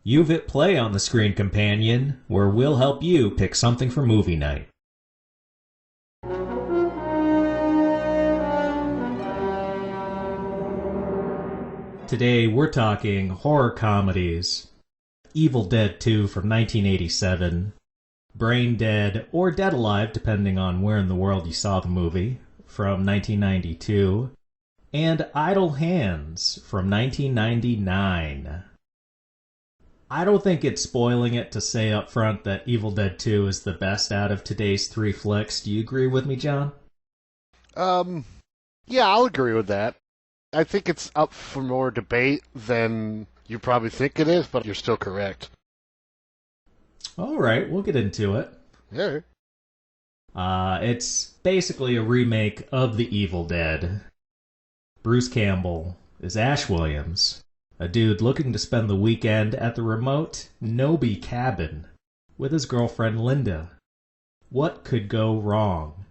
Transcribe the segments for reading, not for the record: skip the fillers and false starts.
You've hit play on the Screen Companion, where we'll help you pick something for movie night. Today we're talking horror comedies. Evil Dead 2 from 1987, Braindead or Dead Alive depending on where in the world you saw the movie, from 1992, and Idle Hands from 1999. I don't think it's spoiling it to say up front that Evil Dead 2 is the best out of today's three flicks. Do you agree with me, John? Yeah, I'll agree with that. I think it's up for more debate than you probably think it is, but you're still correct. All right, we'll get into it. Yeah. It's basically a remake of The Evil Dead. Bruce Campbell is Ash Williams, a dude looking to spend the weekend at the remote Nobi cabin with his girlfriend Linda. What could go wrong?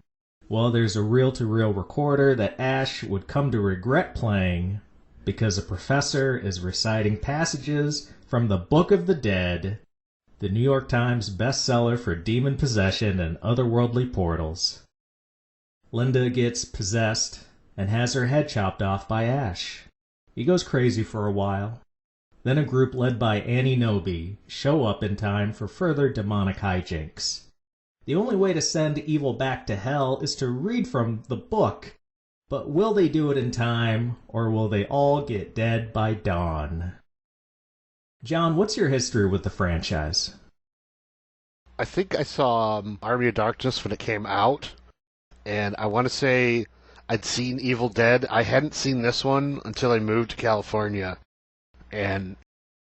Well, there's a reel-to-reel recorder that Ash would come to regret playing because a professor is reciting passages from the Book of the Dead, the New York Times bestseller for demon possession and otherworldly portals. Linda gets possessed and has her head chopped off by Ash. He goes crazy for a while. Then a group led by Annie Nobi show up in time for further demonic hijinks. The only way to send evil back to hell is to read from the book. But will they do it in time, or will they all get dead by dawn? John, what's your history with the franchise? I think I saw Army of Darkness when it came out, and I want to say I'd seen Evil Dead. I hadn't seen this one until I moved to California. And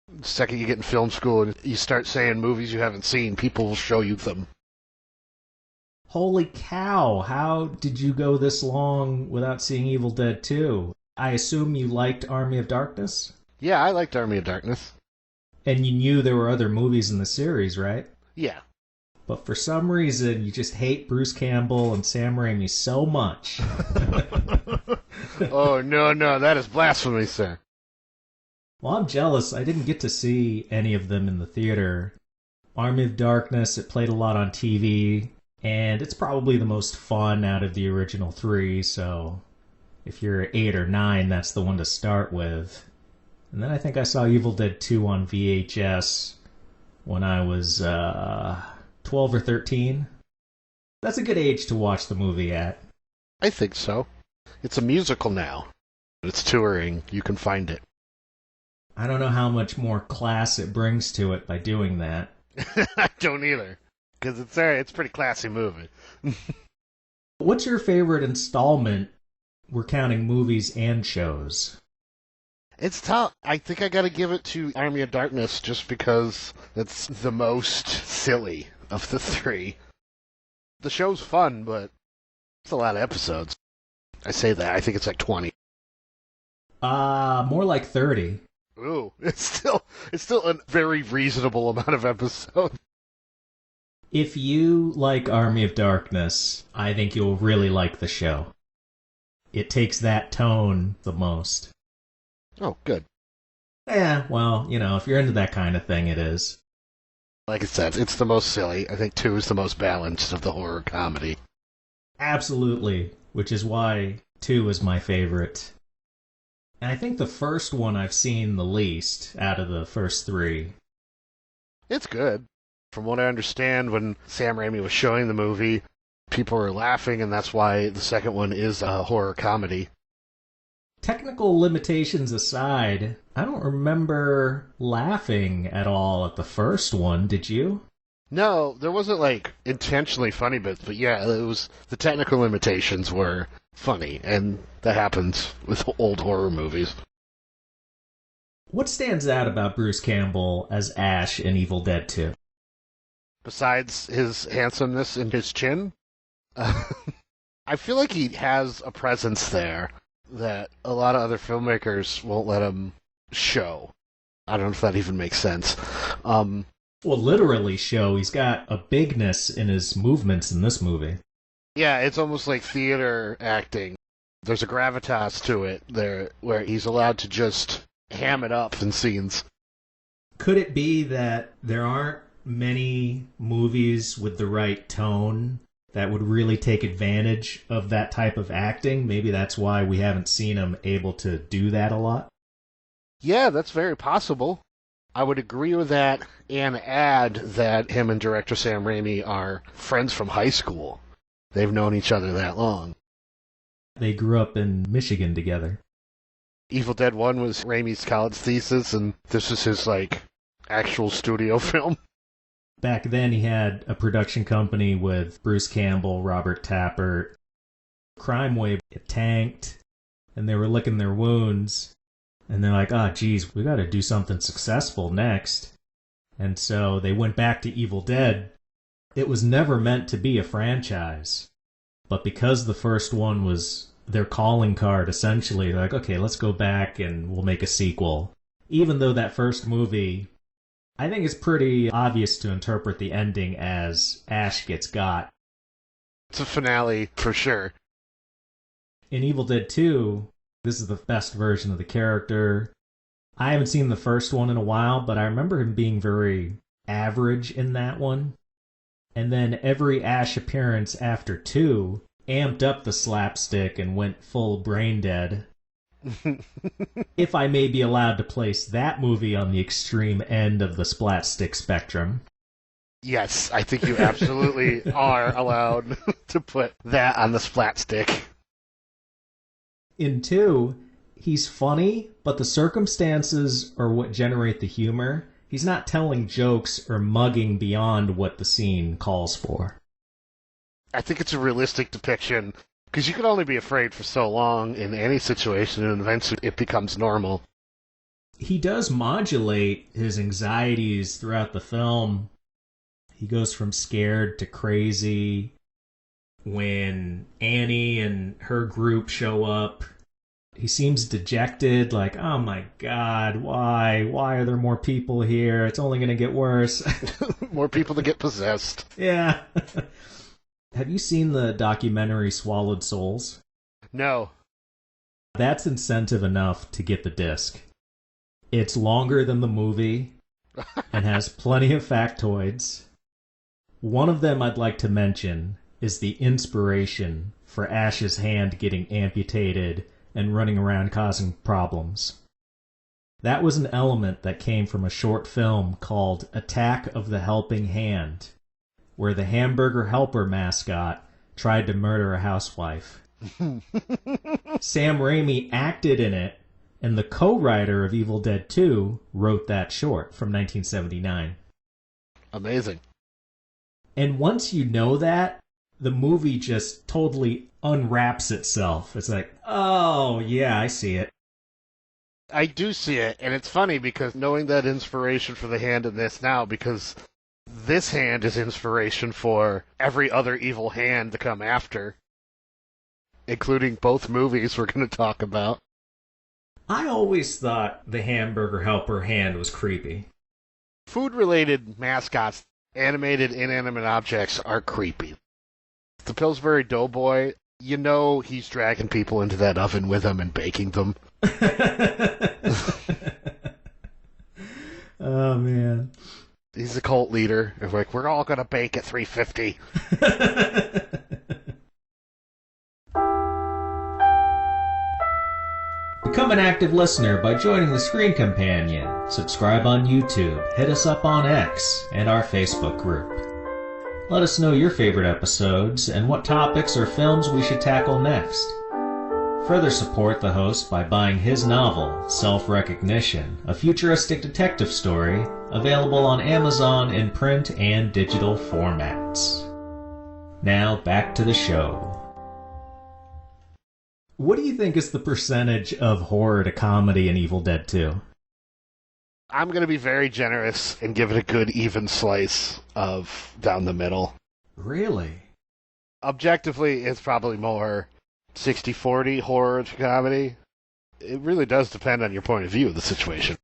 the second you get in film school and you start saying movies you haven't seen, people will show you them. Holy cow, how did you go this long without seeing Evil Dead 2? I assume you liked Army of Darkness? Yeah, I liked Army of Darkness. And you knew there were other movies in the series, right? Yeah. But for some reason, you just hate Bruce Campbell and Sam Raimi so much. Oh, no, that is blasphemy, sir. Well, I'm jealous. I didn't get to see any of them in the theater. Army of Darkness, it played a lot on TV. And it's probably the most fun out of the original three, so if you're 8 or 9, that's the one to start with. And then I think I saw Evil Dead 2 on VHS when I was 12 or 13. That's a good age to watch the movie at. I think so. It's a musical now. It's touring. You can find it. I don't know how much more class it brings to it by doing that. I don't either. Because it's a pretty classy movie. What's your favorite installment? We're counting movies and shows. It's tough. I think I got to give it to Army of Darkness just because it's the most silly of the three. The show's fun, but it's a lot of episodes. I say that. I think it's like 20. More like 30. Ooh, it's still a very reasonable amount of episodes. If you like Army of Darkness, I think you'll really like the show. It takes that tone the most. Oh, good. Yeah, well, if you're into that kind of thing, it is. Like I said, it's the most silly. I think 2 is the most balanced of the horror comedy. Absolutely, which is why 2 is my favorite. And I think the first one I've seen the least out of the first 3. It's good. From what I understand, when Sam Raimi was showing the movie, people were laughing, and that's why the second one is a horror comedy. Technical limitations aside, I don't remember laughing at all at the first one, did you? No, there wasn't, intentionally funny bits, but yeah, the technical limitations were funny, and that happens with old horror movies. What stands out about Bruce Campbell as Ash in Evil Dead 2? Besides his handsomeness and his chin, I feel like he has a presence there that a lot of other filmmakers won't let him show. I don't know if that even makes sense. Well, literally show. He's got a bigness in his movements in this movie. Yeah, it's almost like theater acting. There's a gravitas to it there where he's allowed to just ham it up in scenes. Could it be that there aren't many movies with the right tone that would really take advantage of that type of acting? Maybe that's why we haven't seen him able to do that a lot. Yeah, that's very possible. I would agree with that and add that him and director Sam Raimi are friends from high school. They've known each other that long. They grew up in Michigan together. Evil Dead 1 was Raimi's college thesis, and this is his, actual studio film. Back then, he had a production company with Bruce Campbell, Robert Tappert. Crime wave tanked, and they were licking their wounds. And they're like, geez, we got to do something successful next. And so they went back to Evil Dead. It was never meant to be a franchise. But because the first one was their calling card, essentially, they're like, okay, let's go back and we'll make a sequel. Even though that first movie, I think it's pretty obvious to interpret the ending as Ash gets got. It's a finale, for sure. In Evil Dead 2, this is the best version of the character. I haven't seen the first one in a while, but I remember him being very average in that one. And then every Ash appearance after 2 amped up the slapstick and went full Braindead. If I may be allowed to place that movie on the extreme end of the splatstick spectrum. Yes, I think you absolutely are allowed to put that on the splatstick. In 2, he's funny, but the circumstances are what generate the humor. He's not telling jokes or mugging beyond what the scene calls for. I think it's a realistic depiction, because you can only be afraid for so long in any situation, and eventually it becomes normal. He does modulate his anxieties throughout the film. He goes from scared to crazy. When Annie and her group show up, he seems dejected, like, oh my god, why? Why are there more people here? It's only going to get worse. More people to get possessed. Yeah. Have you seen the documentary Swallowed Souls? No. That's incentive enough to get the disc. It's longer than the movie and has plenty of factoids. One of them I'd like to mention is the inspiration for Ash's hand getting amputated and running around causing problems. That was an element that came from a short film called Attack of the Helping Hand, where the hamburger helper mascot tried to murder a housewife. Sam Raimi acted in it, and the co-writer of Evil Dead 2 wrote that short from 1979. Amazing. And once you know that, the movie just totally unwraps itself. It's like, oh, yeah, I see it. I do see it, and it's funny because knowing that inspiration for the hand in this now, because this hand is inspiration for every other evil hand to come after, including both movies we're going to talk about. I always thought the hamburger helper hand was creepy. Food-related mascots, animated inanimate objects, are creepy. The Pillsbury Doughboy, you know he's dragging people into that oven with him and baking them. Oh, man. He's a cult leader. They're like, we're all going to bake at 350. Become an active listener by joining the Screen Companion. Subscribe on YouTube, hit us up on X, and our Facebook group. Let us know your favorite episodes and what topics or films we should tackle next. Further support the host by buying his novel, Self-Recognition, a futuristic detective story, available on Amazon in print and digital formats. Now, back to the show. What do you think is the percentage of horror to comedy in Evil Dead 2? I'm going to be very generous and give it a good even slice of down the middle. Really? Objectively, it's probably more 60-40 horror to comedy. It really does depend on your point of view of the situation.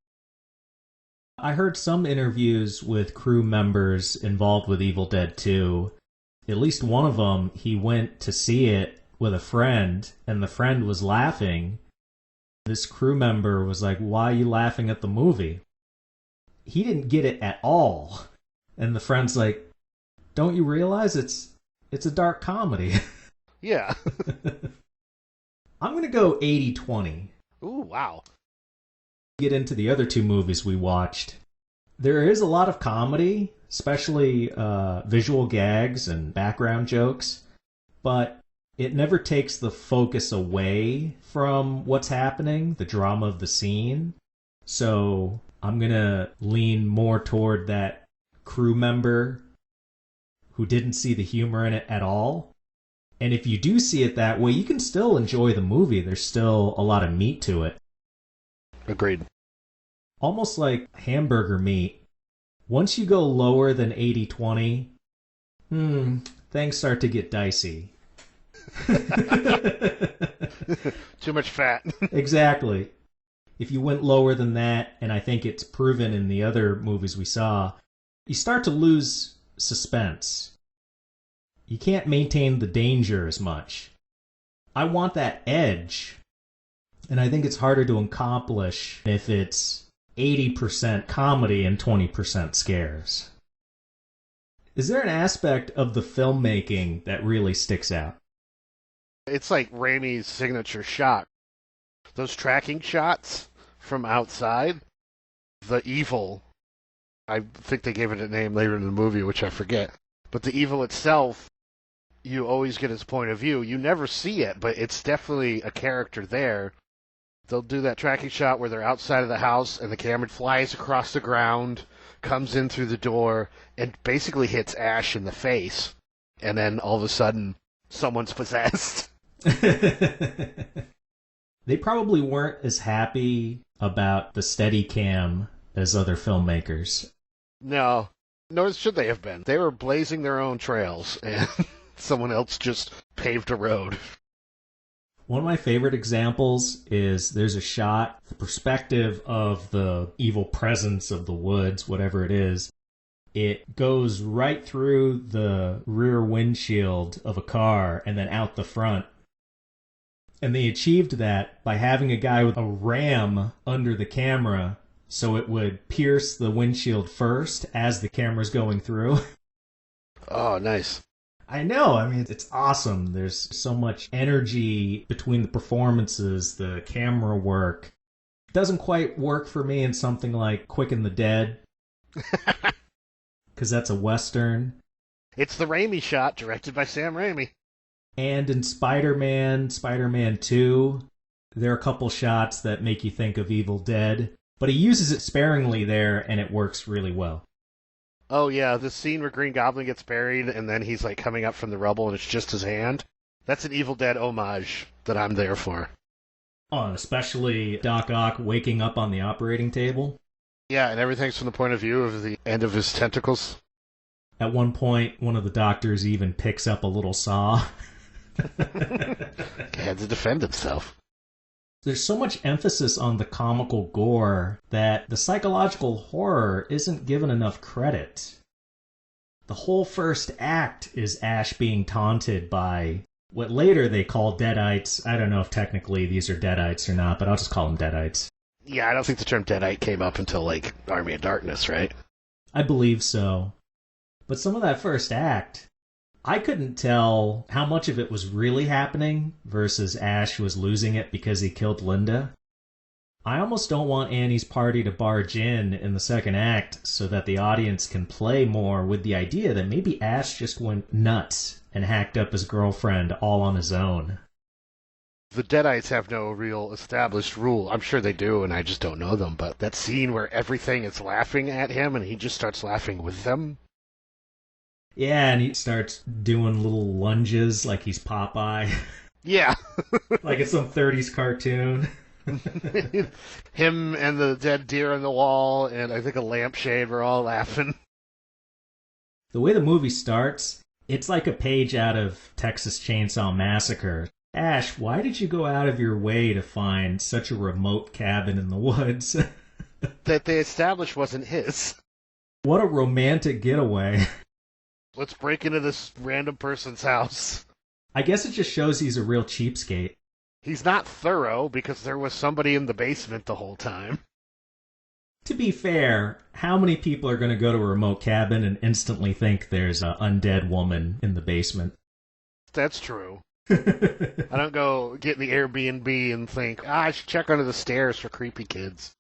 I heard some interviews with crew members involved with Evil Dead 2. At least one of them, he went to see it with a friend, and the friend was laughing. This crew member was like, why are you laughing at the movie? he didn't get it at all. And the friend's like, don't you realize it's a dark comedy? Yeah. I'm going to go 80-20. Ooh, wow. Get into the other two movies we watched. There is a lot of comedy, especially visual gags and background jokes, but it never takes the focus away from what's happening, the drama of the scene. So I'm going to lean more toward that crew member who didn't see the humor in it at all. And if you do see it that way, you can still enjoy the movie. There's still a lot of meat to it. Agreed. Almost like hamburger meat. Once you go lower than 80-20, things start to get dicey. Too much fat. Exactly. If you went lower than that, and I think it's proven in the other movies we saw, you start to lose suspense. You can't maintain the danger as much. I want that edge, and I think it's harder to accomplish if it's 80% comedy and 20% scares. Is there an aspect of the filmmaking that really sticks out? It's like Raimi's signature shot. Those tracking shots from outside, the evil, I think they gave it a name later in the movie, which I forget, but the evil itself, you always get his point of view. You never see it, but it's definitely a character there. They'll do that tracking shot where they're outside of the house and the camera flies across the ground, comes in through the door, and basically hits Ash in the face. And then all of a sudden, someone's possessed. They probably weren't as happy about the Steadicam as other filmmakers. No, nor should they have been. They were blazing their own trails, and someone else just paved a road. One of my favorite examples is there's a shot, the perspective of the evil presence of the woods, whatever it is. It goes right through the rear windshield of a car and then out the front. And they achieved that by having a guy with a ram under the camera so it would pierce the windshield first as the camera's going through. Oh, nice. I know, I mean, it's awesome. There's so much energy between the performances, the camera work. It doesn't quite work for me in something like Quick and the Dead, because that's a Western. It's the Raimi shot, directed by Sam Raimi. And in Spider-Man 2, there are a couple shots that make you think of Evil Dead, but he uses it sparingly there, and it works really well. Oh, yeah, the scene where Green Goblin gets buried, and then he's, like, coming up from the rubble, and it's just his hand. That's an Evil Dead homage that I'm there for. Oh, and especially Doc Ock waking up on the operating table. Yeah, and everything's from the point of view of the end of his tentacles. At one point, one of the doctors even picks up a little saw. He had to defend himself. There's so much emphasis on the comical gore that the psychological horror isn't given enough credit. The whole first act is Ash being taunted by what later they call Deadites. I don't know if technically these are Deadites or not, but I'll just call them Deadites. Yeah, I don't think the term Deadite came up until, like, Army of Darkness, right? I believe so. But some of that first act, I couldn't tell how much of it was really happening versus Ash was losing it because he killed Linda. I almost don't want Annie's party to barge in the second act so that the audience can play more with the idea that maybe Ash just went nuts and hacked up his girlfriend all on his own. The Deadites have no real established rule. I'm sure they do, and I just don't know them. But that scene where everything is laughing at him and he just starts laughing with them. Yeah, and he starts doing little lunges like he's Popeye. Yeah. Like it's some 30s cartoon. Him and the dead deer on the wall, and I think a lampshade, were all laughing. The way the movie starts, it's like a page out of Texas Chainsaw Massacre. Ash, why did you go out of your way to find such a remote cabin in the woods? That they established wasn't his. What a romantic getaway. Let's break into this random person's house. I guess it just shows he's a real cheapskate. He's not thorough because there was somebody in the basement the whole time. To be fair, how many people are going to go to a remote cabin and instantly think there's an undead woman in the basement? That's true. I don't go get the Airbnb and think, I should check under the stairs for creepy kids.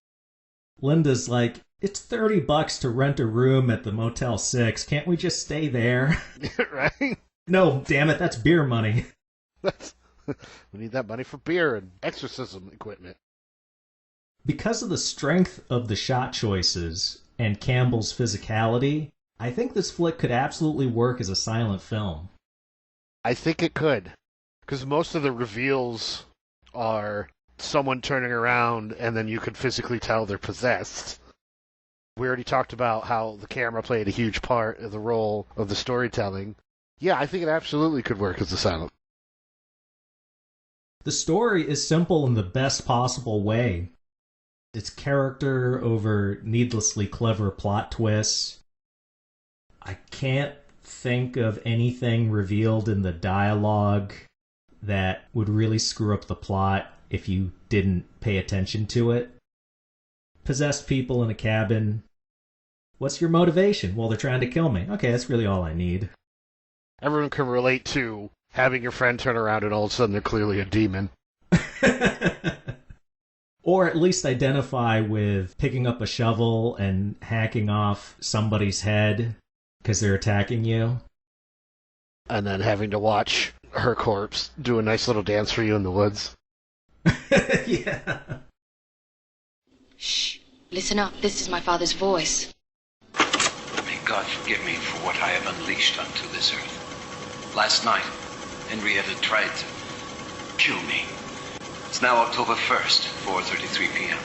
Linda's like, it's $30 to rent a room at the Motel 6. Can't we just stay there? Right? No, damn it, that's beer money. We need that money for beer and exorcism equipment. Because of the strength of the shot choices and Campbell's physicality, I think this flick could absolutely work as a silent film. I think it could. Because most of the reveals are someone turning around and then you could physically tell they're possessed. We already talked about how the camera played a huge part of the role of the storytelling. Yeah, I think it absolutely could work as a silent. The story is simple in the best possible way. It's character over needlessly clever plot twists. I can't think of anything revealed in the dialogue that would really screw up the plot if you didn't pay attention to it. Possessed people in a cabin. What's your motivation? Well, they're trying to kill me. Okay, that's really all I need. Everyone can relate to having your friend turn around and all of a sudden they're clearly a demon. Or at least identify with picking up a shovel and hacking off somebody's head because they're attacking you. And then having to watch her corpse do a nice little dance for you in the woods. Yeah. Shh. Listen up. This is my father's voice. May God forgive me for what I have unleashed onto this earth. Last night, Henrietta tried to kill me. It's now October 1st, 4:33 p.m.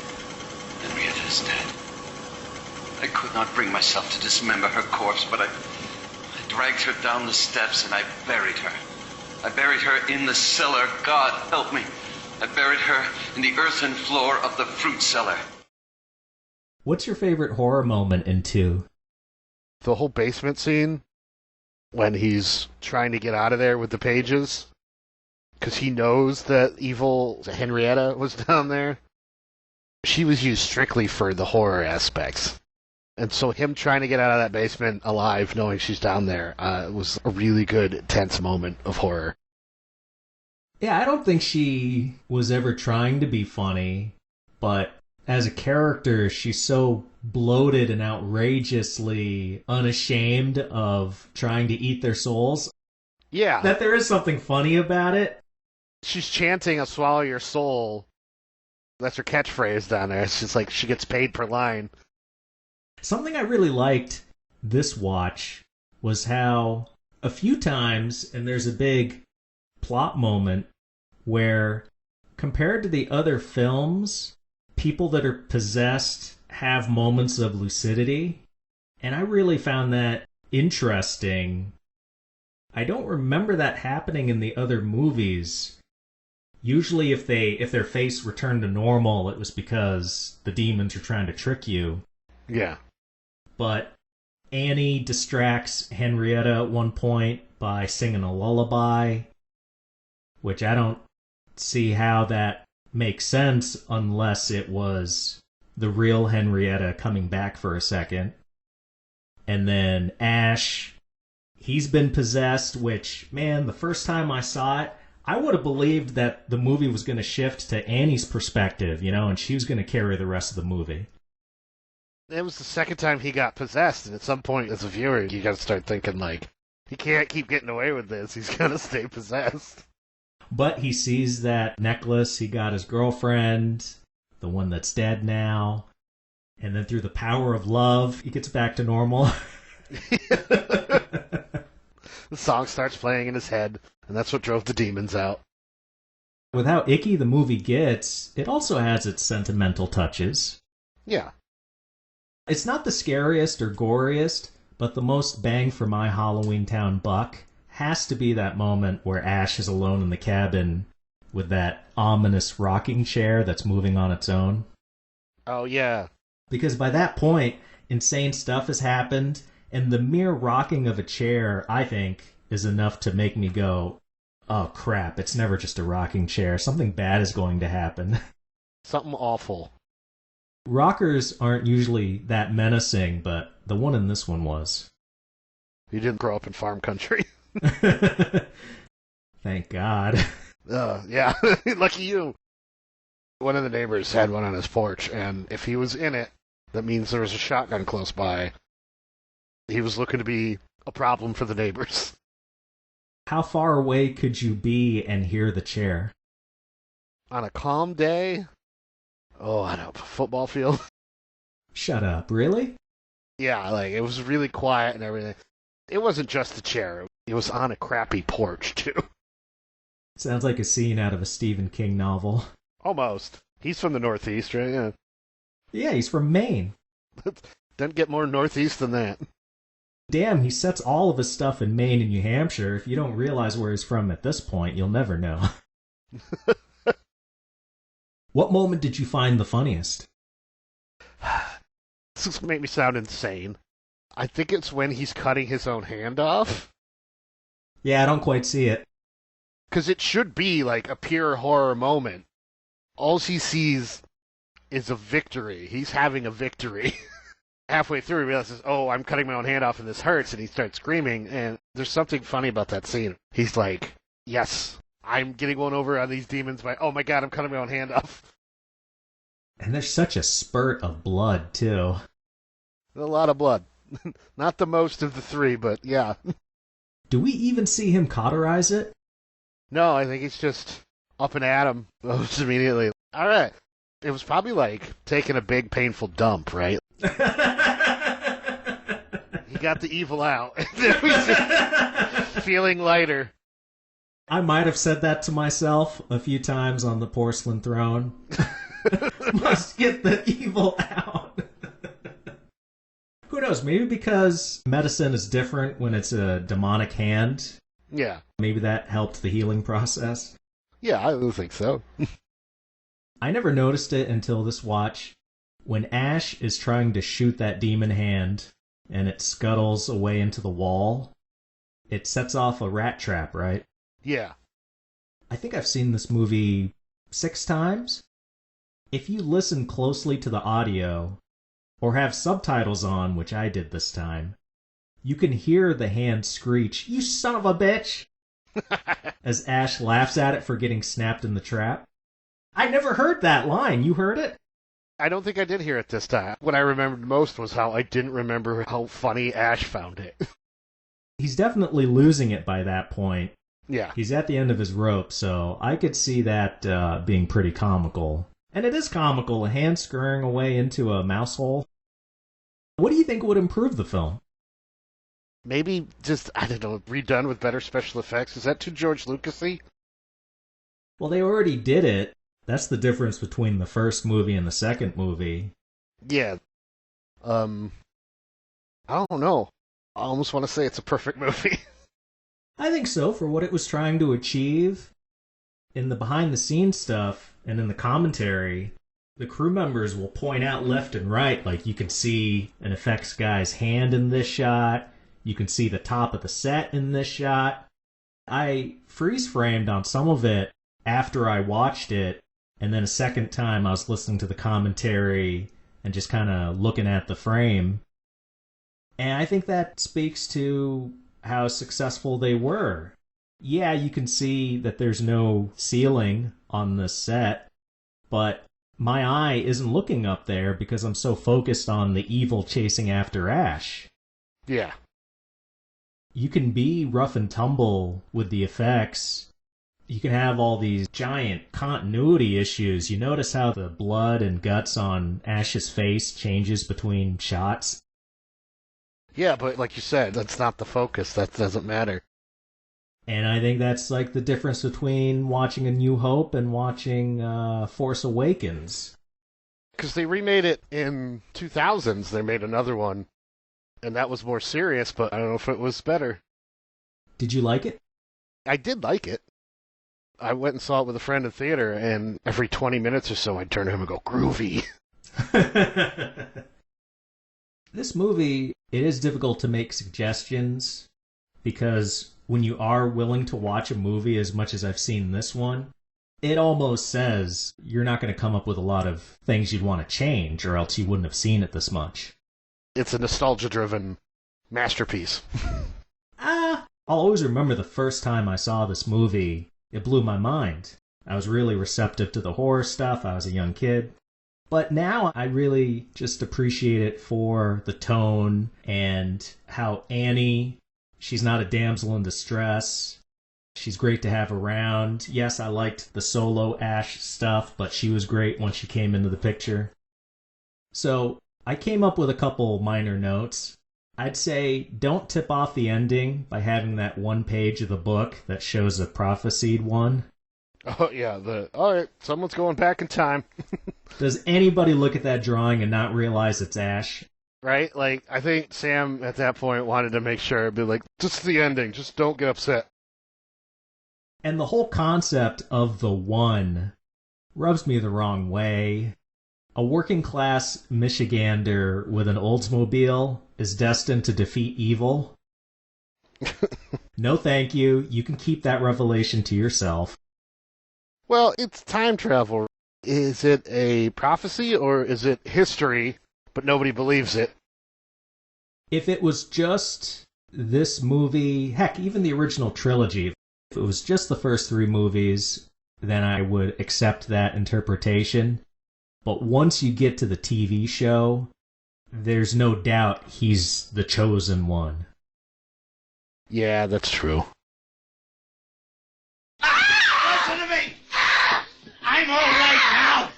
Henrietta is dead. I could not bring myself to dismember her corpse, but I dragged her down the steps and I buried her. I buried her in the cellar. God help me. I buried her in the earthen floor of the fruit cellar. What's your favorite horror moment in 2? The whole basement scene, when he's trying to get out of there with the pages, because he knows that evil Henrietta was down there. She was used strictly for the horror aspects. And so him trying to get out of that basement alive, knowing she's down there, was a really good, tense moment of horror. Yeah, I don't think she was ever trying to be funny, but as a character, she's so bloated and outrageously unashamed of trying to eat their souls. Yeah. That there is something funny about it. She's chanting a swallow your soul. That's her catchphrase down there. It's just like she gets paid per line. Something I really liked this watch was how a few times, and there's a big plot moment where, compared to the other films, people that are possessed have moments of lucidity. And I really found that interesting. I don't remember that happening in the other movies. Usually if their face returned to normal, it was because the demons are trying to trick you. Yeah. But Annie distracts Henrietta at one point by singing a lullaby, which I don't see how that makes sense unless it was the real Henrietta coming back for a second. And then Ash, he's been possessed, which, man, the first time I saw it, I would have believed that the movie was going to shift to Annie's perspective, and she was going to carry the rest of the movie. It was the second time he got possessed, and at some point, as a viewer, you gotta start thinking, like, he can't keep getting away with this. He's gonna stay possessed. But he sees that necklace, he got his girlfriend, the one that's dead now, and then through the power of love, he gets back to normal. The song starts playing in his head, and that's what drove the demons out. With how icky the movie gets, it also has its sentimental touches. Yeah. It's not the scariest or goriest, but the most bang for my Halloween Town buck has to be that moment where Ash is alone in the cabin with that ominous rocking chair that's moving on its own. Oh, yeah. Because by that point, insane stuff has happened, and the mere rocking of a chair, I think, is enough to make me go, oh crap, it's never just a rocking chair. Something bad is going to happen. Something awful. Rockers aren't usually that menacing, but the one in this one was. You didn't grow up in farm country. Thank God. Yeah, lucky you. One of the neighbors had one on his porch, and if he was in it, that means there was a shotgun close by. He was looking to be a problem for the neighbors. How far away could you be and hear the chair? On a calm day? Oh, I don't know, football field? Shut up, really? Yeah, like, it was really quiet and everything. It wasn't just the chair. It was on a crappy porch, too. Sounds like a scene out of a Stephen King novel. Almost. He's from the Northeast, right? Yeah. Yeah, he's from Maine. Doesn't get more Northeast than that. Damn, he sets all of his stuff in Maine and New Hampshire. If you don't realize where he's from at this point, you'll never know. What moment did you find the funniest? This is make me sound insane. I think it's when he's cutting his own hand off. Yeah, I don't quite see it. Because it should be like a pure horror moment. All he sees is a victory. He's having a victory. Halfway through, he realizes, oh, I'm cutting my own hand off and this hurts, and he starts screaming, and there's something funny about that scene. He's like, yes, I'm getting one over on these demons by, oh my god, I'm cutting my own hand off. And there's such a spurt of blood, too. A lot of blood. Not the most of the three, but yeah. Do we even see him cauterize it? No, I think he's just up and at him almost immediately. All right. It was probably like taking a big, painful dump, right? He got the evil out. And then he's just feeling lighter. I might have said that to myself a few times on the porcelain throne. Must get the evil out. Who knows? Maybe because medicine is different when it's a demonic hand. Yeah. Maybe that helped the healing process. Yeah, I would think so. I never noticed it until this watch. When Ash is trying to shoot that demon hand and it scuttles away into the wall, it sets off a rat trap, right? Yeah. I think I've seen this movie 6 times. If you listen closely to the audio, or have subtitles on, which I did this time, you can hear the hand screech, "You son of a bitch!" as Ash laughs at it for getting snapped in the trap. I never heard that line. You heard it? I don't think I did hear it this time. What I remembered most was how I didn't remember how funny Ash found it. He's definitely losing it by that point. Yeah. He's at the end of his rope, so I could see that being pretty comical. And it is comical, a hand scurrying away into a mouse hole. What do you think would improve the film? Maybe just, I don't know, redone with better special effects? Is that too George Lucas-y? Well, they already did it. That's the difference between the first movie and the second movie. Yeah. I don't know. I almost want to say it's a perfect movie. I think so, for what it was trying to achieve. In the behind-the-scenes stuff and in the commentary, the crew members will point out left and right, like you can see an effects guy's hand in this shot, you can see the top of the set in this shot. I freeze-framed on some of it after I watched it, and then a second time I was listening to the commentary and just kind of looking at the frame. And I think that speaks to how successful they were. Yeah, you can see that there's no ceiling on the set, but my eye isn't looking up there because I'm so focused on the evil chasing after Ash. Yeah. You can be rough and tumble with the effects. You can have all these giant continuity issues. You notice how the blood and guts on Ash's face changes between shots? Yeah, but like you said, that's not the focus. That doesn't matter. And I think that's like the difference between watching A New Hope and watching Force Awakens. Because they remade it in 2000s. They made another one. And that was more serious, but I don't know if it was better. Did you like it? I did like it. I went and saw it with a friend in theater, and every 20 minutes or so I'd turn to him and go, groovy. This movie, it is difficult to make suggestions because when you are willing to watch a movie as much as I've seen this one, It almost says you're not going to come up with a lot of things you'd want to change, or else you wouldn't have seen it this much. It's a nostalgia-driven masterpiece. I'll always remember the first time I saw this movie. It blew my mind. I was really receptive to the horror stuff. I was a young kid. But now I really just appreciate it for the tone and how Annie, she's not a damsel in distress. She's great to have around. Yes, I liked the solo Ash stuff, but she was great when she came into the picture. So I came up with a couple minor notes. I'd say don't tip off the ending by having that one page of the book that shows a prophesied one. Oh, yeah. All right, someone's going back in time. Does anybody look at that drawing and not realize it's Ash? Right? Like, I think Sam at that point wanted to make sure, be like, just the ending, just don't get upset. And the whole concept of the one rubs me the wrong way. A working-class Michigander with an Oldsmobile is destined to defeat evil? No thank you. You can keep that revelation to yourself. Well, it's time travel. Is it a prophecy or is it history, but nobody believes it? If it was just this movie, heck, even the original trilogy, if it was just the first three movies, then I would accept that interpretation. But once you get to the TV show, there's no doubt he's the chosen one. Yeah, that's true. Listen to me! I'm all right now!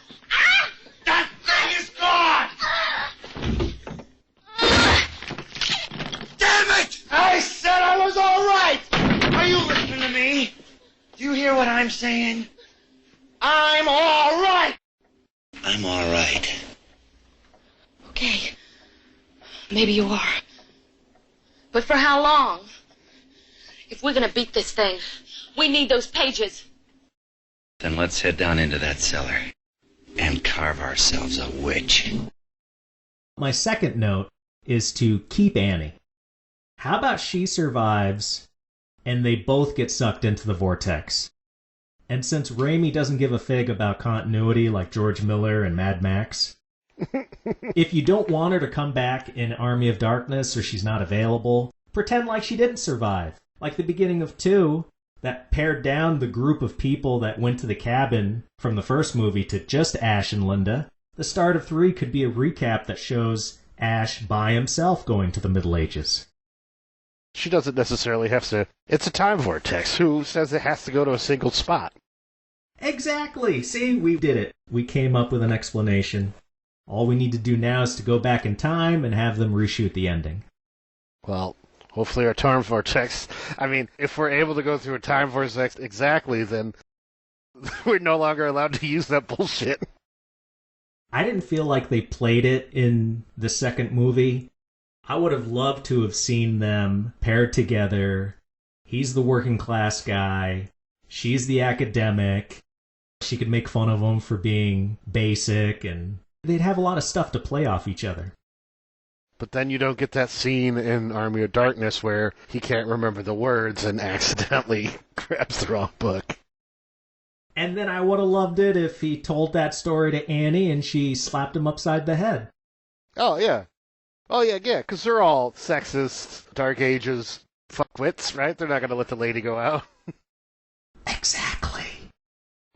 That thing is gone! Damn it! I said I was all right! Are you listening to me? Do you hear what I'm saying? I'm all right! I'm all right. Okay. Maybe you are. But for how long? If we're gonna beat this thing, we need those pages. Then let's head down into that cellar and carve ourselves a witch. My second note is to keep Annie. How about she survives and they both get sucked into the vortex? And since Raimi doesn't give a fig about continuity like George Miller and Mad Max, if you don't want her to come back in Army of Darkness or she's not available, pretend like she didn't survive. Like the beginning of 2, that pared down the group of people that went to the cabin from the first movie to just Ash and Linda. The start of 3 could be a recap that shows Ash by himself going to the Middle Ages. She doesn't necessarily have to. It's a time vortex. Who says it has to go to a single spot? Exactly! See, we did it. We came up with an explanation. All we need to do now is to go back in time and have them reshoot the ending. Well, hopefully our time vortex... I mean, if we're able to go through a time vortex exactly, then we're no longer allowed to use that bullshit. I didn't feel like they played it in the second movie. I would have loved to have seen them paired together. He's the working class guy. She's the academic. She could make fun of him for being basic, and they'd have a lot of stuff to play off each other. But then you don't get that scene in Army of Darkness where he can't remember the words and accidentally grabs the wrong book. And then I would have loved it if he told that story to Annie and she slapped him upside the head. Oh, yeah. Oh, yeah, because they're all sexist, Dark Ages fuckwits, right? They're not going to let the lady go out. Exactly.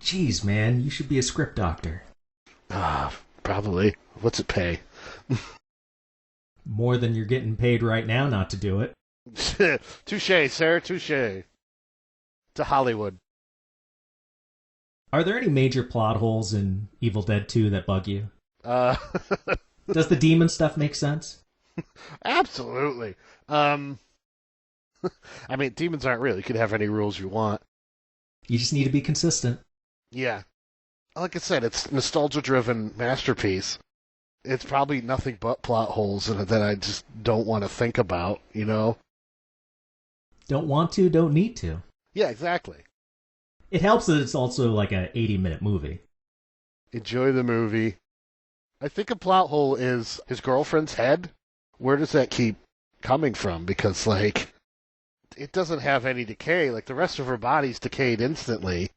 Jeez, man, you should be a script doctor. Probably. What's it pay? More than you're getting paid right now not to do it. Touche, sir, touche. To Hollywood. Are there any major plot holes in Evil Dead 2 that bug you? Does the demon stuff make sense? Absolutely. I mean, demons aren't real. You can have any rules you want. You just need to be consistent. Yeah. Like I said, it's a nostalgia-driven masterpiece. It's probably nothing but plot holes in it that I just don't want to think about, you know? Don't want to, don't need to. Yeah, exactly. It helps that it's also like a 80-minute movie. Enjoy the movie. I think a plot hole is his girlfriend's head. Where does that keep coming from? Because, like, it doesn't have any decay. Like, the rest of her body's decayed instantly.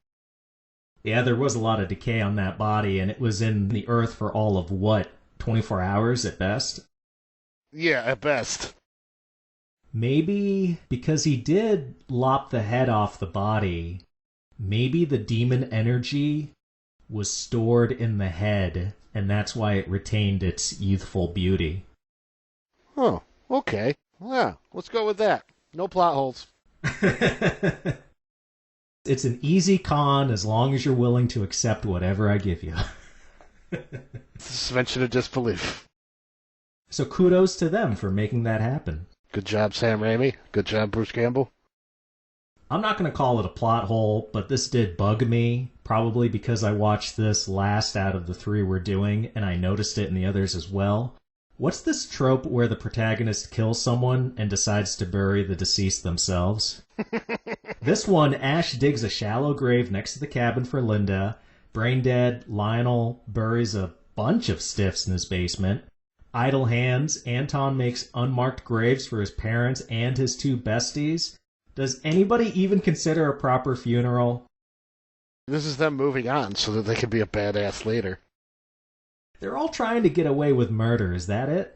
Yeah, there was a lot of decay on that body, and it was in the earth for all of what, 24 hours at best? Yeah, at best. Maybe because he did lop the head off the body, maybe the demon energy was stored in the head, and that's why it retained its youthful beauty. Oh, okay. Yeah, let's go with that. No plot holes. It's an easy con as long as you're willing to accept whatever I give you. Suspension of disbelief. So kudos to them for making that happen. Good job, Sam Raimi. Good job, Bruce Campbell. I'm not going to call it a plot hole, but this did bug me, probably because I watched this last out of the three we're doing, and I noticed it in the others as well. What's this trope where the protagonist kills someone and decides to bury the deceased themselves? This one, Ash digs a shallow grave next to the cabin for Linda. Braindead, Lionel buries a bunch of stiffs in his basement. Idle hands, Anton makes unmarked graves for his parents and his two besties. Does anybody even consider a proper funeral? This is them moving on so that they can be a badass later. They're all trying to get away with murder, is that it?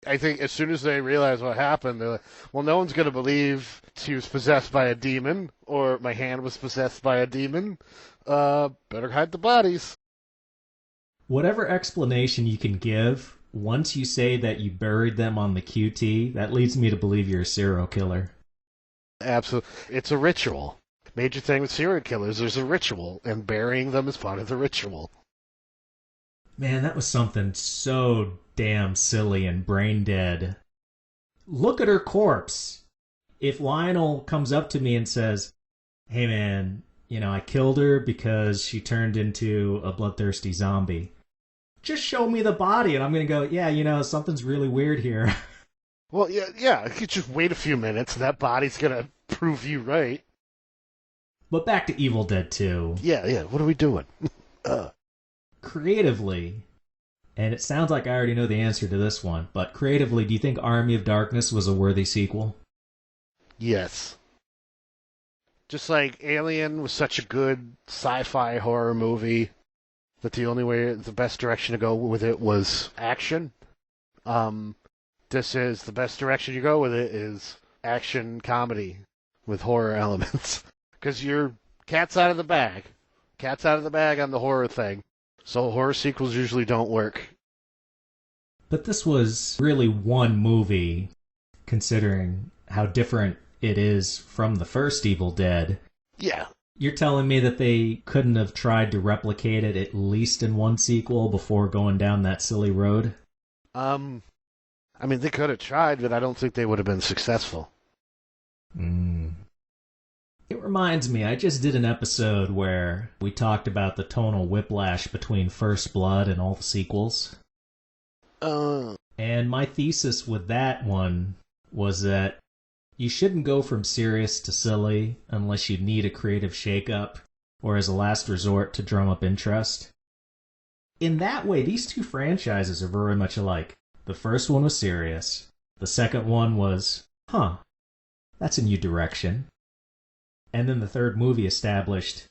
I think as soon as they realize what happened, they're like, well, no one's going to believe she was possessed by a demon, or my hand was possessed by a demon. Better hide the bodies. Whatever explanation you can give, once you say that you buried them on the QT, that leads me to believe you're a serial killer. Absolutely. It's a ritual. Major thing with serial killers, there's a ritual, and burying them is part of the ritual. Man, that was something so damn silly and brain dead. Look at her corpse. If Lionel comes up to me and says, hey man, I killed her because she turned into a bloodthirsty zombie. Just show me the body and I'm going to go, yeah, something's really weird here. Well, yeah, you could just wait a few minutes and that body's going to prove you right. But back to Evil Dead 2. Yeah, what are we doing? Creatively, and it sounds like I already know the answer to this one, but creatively, do you think Army of Darkness was a worthy sequel? Yes. Just like Alien was such a good sci-fi horror movie that the best direction to go with it was action. This is the best direction you go with it is action comedy with horror elements. Because you're cat's out of the bag. Cat's out of the bag on the horror thing. So horror sequels usually don't work. But this was really one movie, considering how different it is from the first Evil Dead. Yeah. You're telling me that they couldn't have tried to replicate it at least in one sequel before going down that silly road? They could have tried, but I don't think they would have been successful. It reminds me, I just did an episode where we talked about the tonal whiplash between First Blood and all the sequels. And my thesis with that one was that you shouldn't go from serious to silly unless you need a creative shakeup or as a last resort to drum up interest. In that way, these two franchises are very much alike. The first one was serious. The second one was, that's a new direction. And then the third movie established,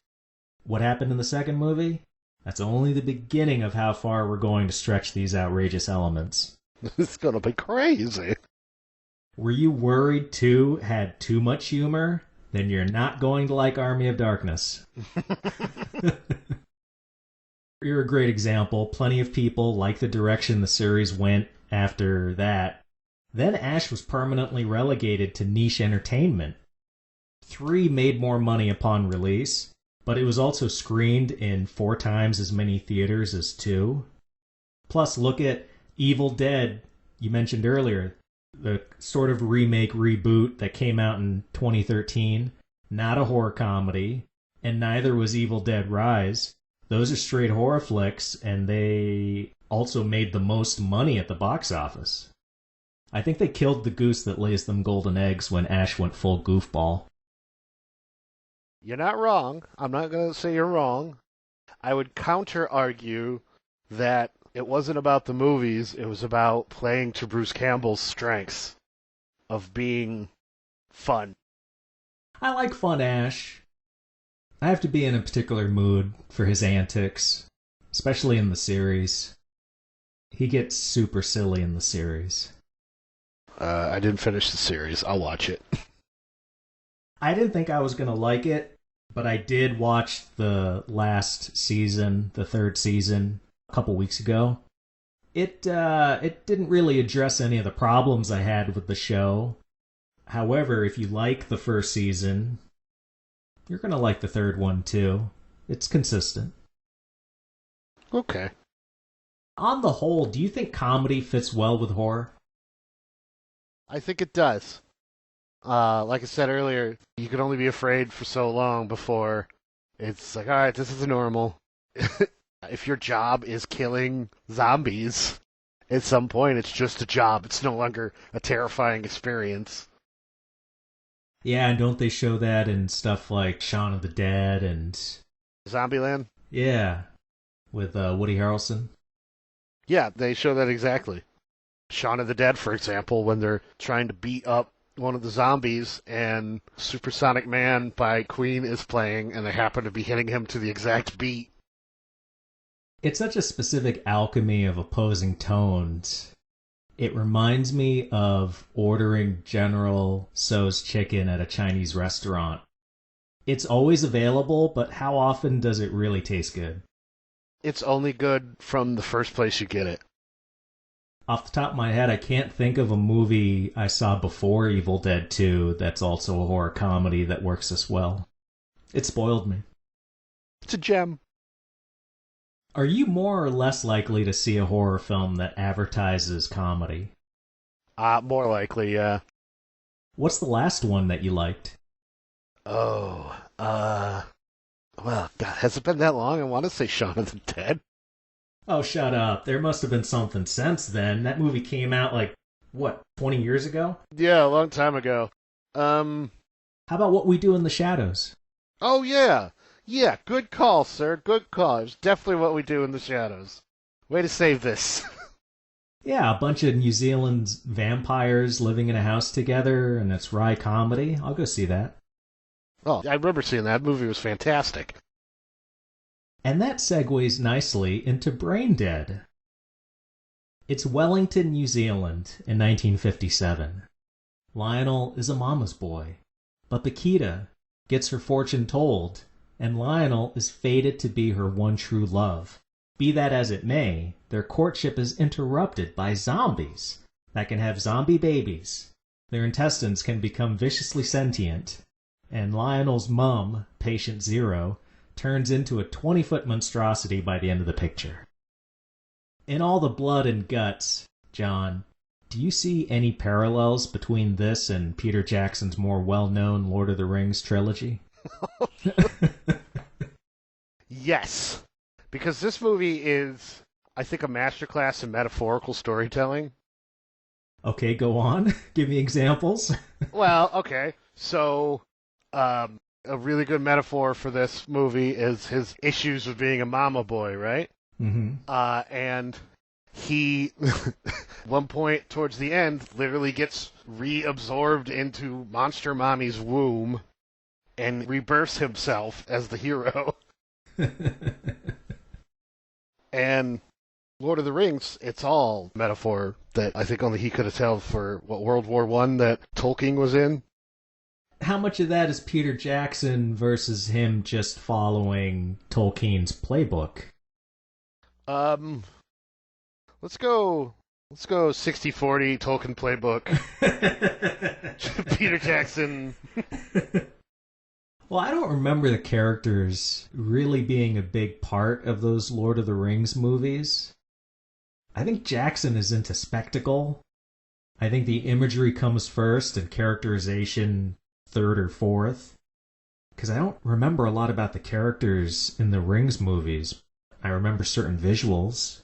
what happened in the second movie? That's only the beginning of how far we're going to stretch these outrageous elements. It's gonna be crazy. Were you worried 2 had too much humor? Then you're not going to like Army of Darkness. You're a great example. Plenty of people like the direction the series went after that. Then Ash was permanently relegated to niche entertainment. 3 made more money upon release, but it was also screened in 4 times as many theaters as 2. Plus, look at Evil Dead, you mentioned earlier, the sort of remake reboot that came out in 2013. Not a horror comedy, and neither was Evil Dead Rise. Those are straight horror flicks, and they also made the most money at the box office. I think they killed the goose that lays them golden eggs when Ash went full goofball. You're not wrong. I'm not going to say you're wrong. I would counter-argue that it wasn't about the movies. It was about playing to Bruce Campbell's strengths of being fun. I like fun Ash. I have to be in a particular mood for his antics, especially in the series. He gets super silly in the series. I didn't finish the series. I'll watch it. I didn't think I was going to like it, but I did watch the last season, the third season, a couple weeks ago. It didn't really address any of the problems I had with the show. However, if you like the first season, you're going to like the third one too. It's consistent. Okay. On the whole, do you think comedy fits well with horror? I think it does. Like I said earlier, you can only be afraid for so long before it's like, all right, this is normal. If your job is killing zombies, at some point it's just a job. It's no longer a terrifying experience. Yeah, and don't they show that in stuff like Shaun of the Dead and... Zombieland? Yeah, with Woody Harrelson. Yeah, they show that exactly. Shaun of the Dead, for example, when they're trying to beat up one of the zombies and Supersonic Man by Queen is playing and they happen to be hitting him to the exact beat. It's such a specific alchemy of opposing tones. It reminds me of ordering General Tso's chicken at a Chinese restaurant. It's always available, but how often does it really taste good? It's only good from the first place you get it. Off the top of my head, I can't think of a movie I saw before Evil Dead 2 that's also a horror comedy that works this well. It spoiled me. It's a gem. Are you more or less likely to see a horror film that advertises comedy? More likely, yeah. What's the last one that you liked? Well, God, has it been that long? I want to say Shaun of the Dead. Oh, shut up. There must have been something since then. That movie came out, 20 years ago? Yeah, a long time ago. How about What We Do in the Shadows? Oh, yeah. Yeah, good call, sir. Good call. It's definitely What We Do in the Shadows. Way to save this. Yeah, a bunch of New Zealand's vampires living in a house together, and it's wry comedy. I'll go see that. Oh, I remember seeing that. Movie was fantastic. And that segues nicely into Braindead. It's Wellington, New Zealand in 1957. Lionel is a mama's boy, but Bakita gets her fortune told, and Lionel is fated to be her one true love. Be that as it may, their courtship is interrupted by zombies that can have zombie babies. Their intestines can become viciously sentient, and Lionel's mum, Patient Zero, turns into a 20-foot monstrosity by the end of the picture. In all the blood and guts, John, do you see any parallels between this and Peter Jackson's more well-known Lord of the Rings trilogy? Yes, because this movie is, I think, a masterclass in metaphorical storytelling. Okay, go on. Give me examples. Well, okay. So, a really good metaphor for this movie is his issues with being a mama boy, right? Mm-hmm. And he, one point towards the end, literally gets reabsorbed into Monster Mommy's womb and rebirths himself as the hero. And Lord of the Rings, it's all metaphor that I think only he could have told for World War I that Tolkien was in. How much of that is Peter Jackson versus him just following Tolkien's playbook? Let's go 60-40 Tolkien playbook. Peter Jackson. Well, I don't remember the characters really being a big part of those Lord of the Rings movies. I think Jackson is into spectacle. I think the imagery comes first and characterization third or fourth. Because I don't remember a lot about the characters in the Rings movies. I remember certain visuals.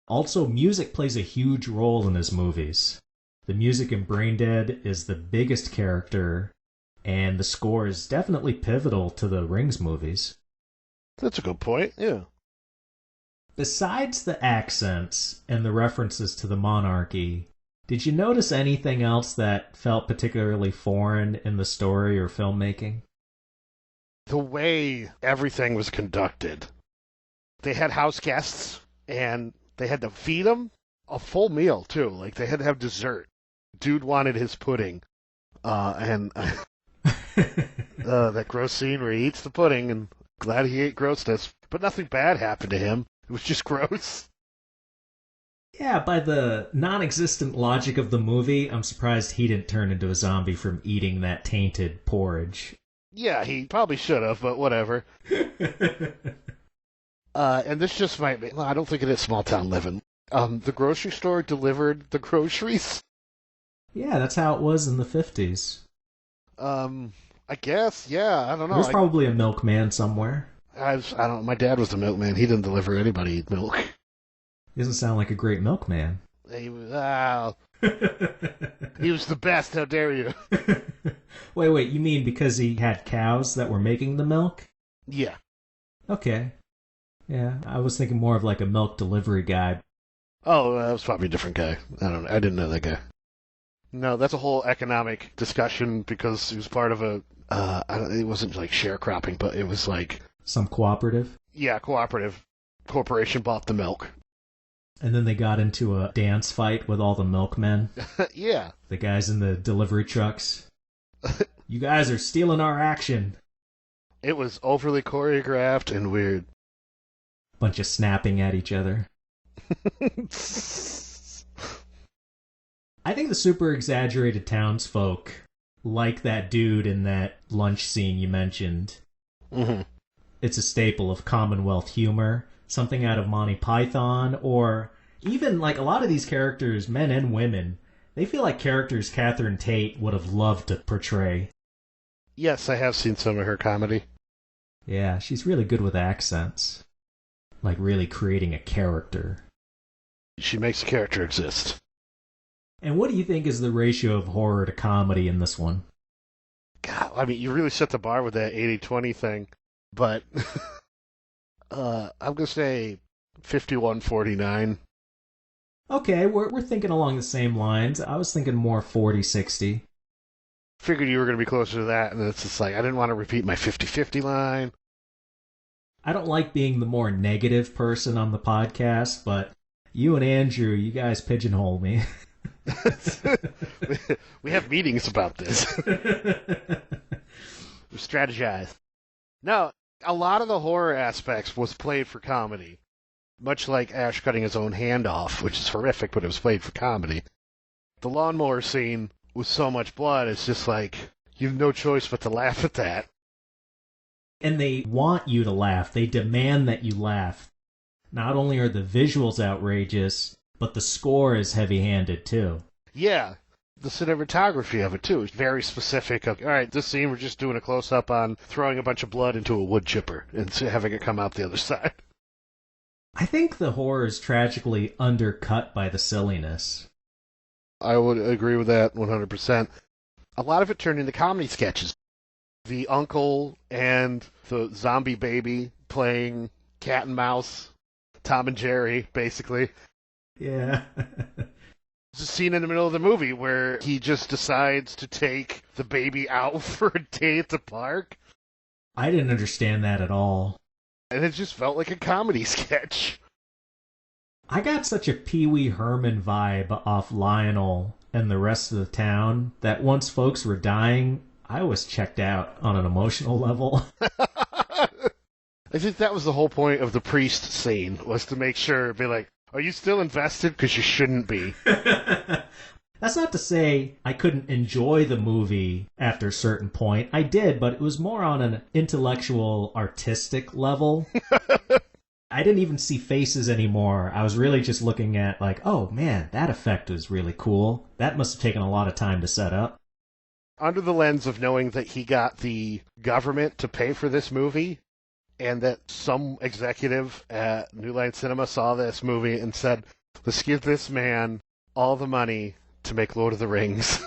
Also, music plays a huge role in his movies. The music in Braindead is the biggest character, and the score is definitely pivotal to the Rings movies. That's a good point, yeah. Besides the accents and the references to the monarchy, did you notice anything else that felt particularly foreign in the story or filmmaking? the way everything was conducted. They had house guests, and they had to feed them a full meal, too. Like, they had to have dessert. Dude wanted his pudding. And that gross scene where he eats the pudding, and glad he ate grossness. But nothing bad happened to him. It was just gross. Yeah, by the non-existent logic of the movie, I'm surprised he didn't turn into a zombie from eating that tainted porridge. Yeah, he probably should have, but whatever. And this just might be... Well, I don't think it is small-town living. The grocery store delivered the groceries? Yeah, that's how it was in the 50s. I guess, yeah, I don't know. There's probably a milkman somewhere. I don't. My dad was the milkman. He didn't deliver anybody milk. He doesn't sound like a great milkman. He was, he was the best, how dare you. Wait, you mean because he had cows that were making the milk? Yeah. Okay. Yeah, I was thinking more of like a milk delivery guy. Oh, that was probably a different guy. I don't know. I didn't know that guy. No, that's a whole economic discussion because he was part of a, it wasn't like sharecropping, but it was like... Some cooperative? Yeah, cooperative. Corporation bought the milk. And then they got into a dance fight with all the milkmen. Yeah. The guys in the delivery trucks. You guys are stealing our action. It was overly choreographed and weird. Bunch of snapping at each other. I think the super exaggerated townsfolk, like that dude in that lunch scene you mentioned, it's a staple of Commonwealth humor. Something out of Monty Python, or even like a lot of these characters, men and women, they feel like characters Catherine Tate would have loved to portray. Yes, I have seen some of her comedy. Yeah, she's really good with accents. Like really creating a character. She makes a character exist. And what do you think is the ratio of horror to comedy in this one? God, I mean, you really set the bar with that 80-20 thing, but... I'm going to say 51-49. Okay, we're thinking along the same lines. I was thinking more 40-60. Figured you were going to be closer to that, and it's just like, I didn't want to repeat my 50-50 line. I don't like being the more negative person on the podcast, but you and Andrew, you guys pigeonhole me. We have meetings about this. We strategize. No, a lot of the horror aspects was played for comedy. Much like Ash cutting his own hand off, which is horrific, but it was played for comedy. The lawnmower scene with so much blood, it's just like, you have no choice but to laugh at that. And they want you to laugh. They demand that you laugh. Not only are the visuals outrageous, but the score is heavy-handed, too. Yeah. The cinematography of it, too, is very specific. All right, this scene, we're just doing a close-up on throwing a bunch of blood into a wood chipper and having it come out the other side. I think the horror is tragically undercut by the silliness. I would agree with that 100%. A lot of it turned into comedy sketches. The uncle and the zombie baby playing cat and mouse, Tom and Jerry, basically. Yeah. There's a scene in the middle of the movie where he just decides to take the baby out for a day at the park. I didn't understand that at all. And it just felt like a comedy sketch. I got such a Pee Wee Herman vibe off Lionel and the rest of the town that once folks were dying, I was checked out on an emotional level. I think that was the whole point of the priest scene, was to make sure, be like, are you still invested? Because you shouldn't be. That's not to say I couldn't enjoy the movie after a certain point. I did, but it was more on an intellectual, artistic level. I didn't even see faces anymore. I was really just looking at, like, oh man, that effect was really cool. That must have taken a lot of time to set up. Under the lens of knowing that he got the government to pay for this movie, and that some executive at New Line Cinema saw this movie and said, let's give this man all the money to make Lord of the Rings.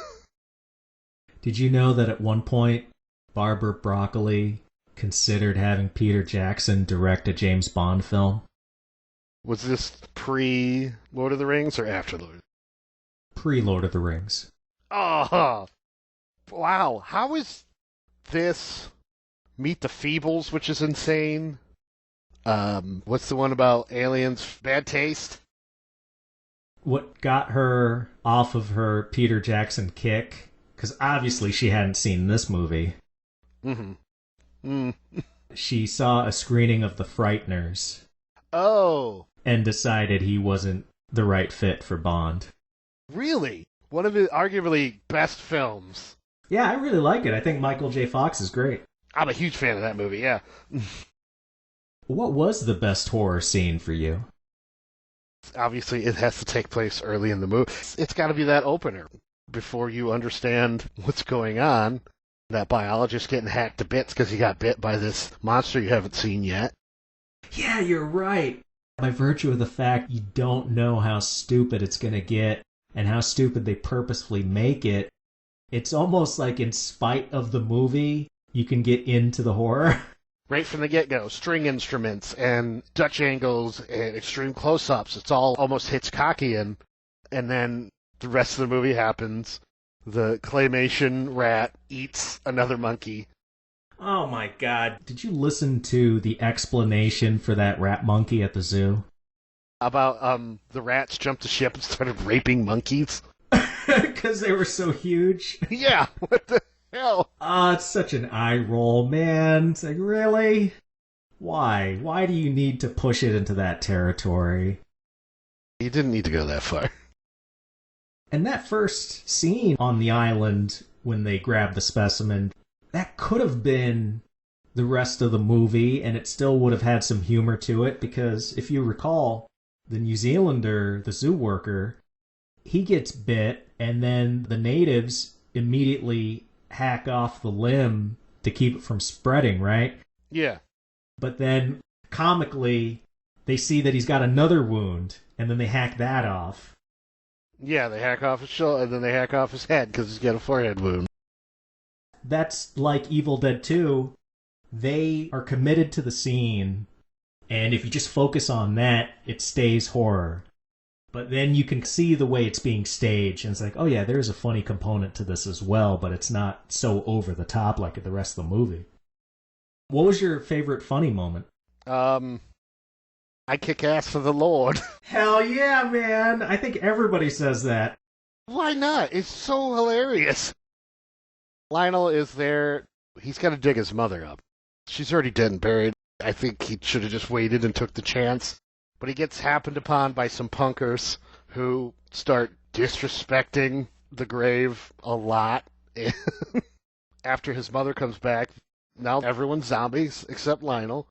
Did you know that at one point, Barbara Broccoli considered having Peter Jackson direct a James Bond film? Was this pre-Lord of the Rings or after Lord? Pre-Lord of the Rings. Oh, wow. How is this Meet the Feebles, which is insane. What's the one about aliens? Bad Taste? What got her off of her Peter Jackson kick, because obviously she hadn't seen this movie. She saw a screening of The Frighteners. Oh. And decided he wasn't the right fit for Bond. Really? One of his arguably best films. Yeah, I really like it. I think Michael J. Fox is great. I'm a huge fan of that movie, yeah. What was the best horror scene for you? Obviously, it has to take place early in the movie. It's got to be that opener. Before you understand what's going on, that biologist getting hacked to bits because he got bit by this monster you haven't seen yet. Yeah, you're right. By virtue of the fact you don't know how stupid it's going to get and how stupid they purposefully make it, it's almost like in spite of the movie, you can get into the horror. Right from the get-go, string instruments and Dutch angles and extreme close-ups. It's all almost Hitchcockian. And then the rest of the movie happens. The claymation rat eats another monkey. Oh my god. Did you listen to the explanation for that rat monkey at the zoo? About the rats jumped the ship and started raping monkeys? Because they were so huge? Yeah, what the hell? It's such an eye roll, man. It's like, really? Why? Why do you need to push it into that territory? You didn't need to go that far. And that first scene on the island when they grab the specimen, that could have been the rest of the movie, and it still would have had some humor to it, because if you recall, the New Zealander, the zoo worker, he gets bit, and then the natives immediately hack off the limb to keep it from spreading, right? Yeah. But then, comically, they see that he's got another wound, and then they hack that off. Yeah, they hack off his shoulder, and then they hack off his head because he's got a forehead wound. That's like Evil Dead 2. They are committed to the scene, and if you just focus on that, it stays horror. But then you can see the way it's being staged, and it's like, oh yeah, there's a funny component to this as well, but it's not so over the top like the rest of the movie. What was your favorite funny moment? I kick ass for the Lord. Hell yeah, man! I think everybody says that. Why not? It's so hilarious. Lionel is there. He's got to dig his mother up. She's already dead and buried. I think he should have just waited and took the chance. But he gets happened upon by some punkers who start disrespecting the grave a lot. After his mother comes back, now everyone's zombies except Lionel.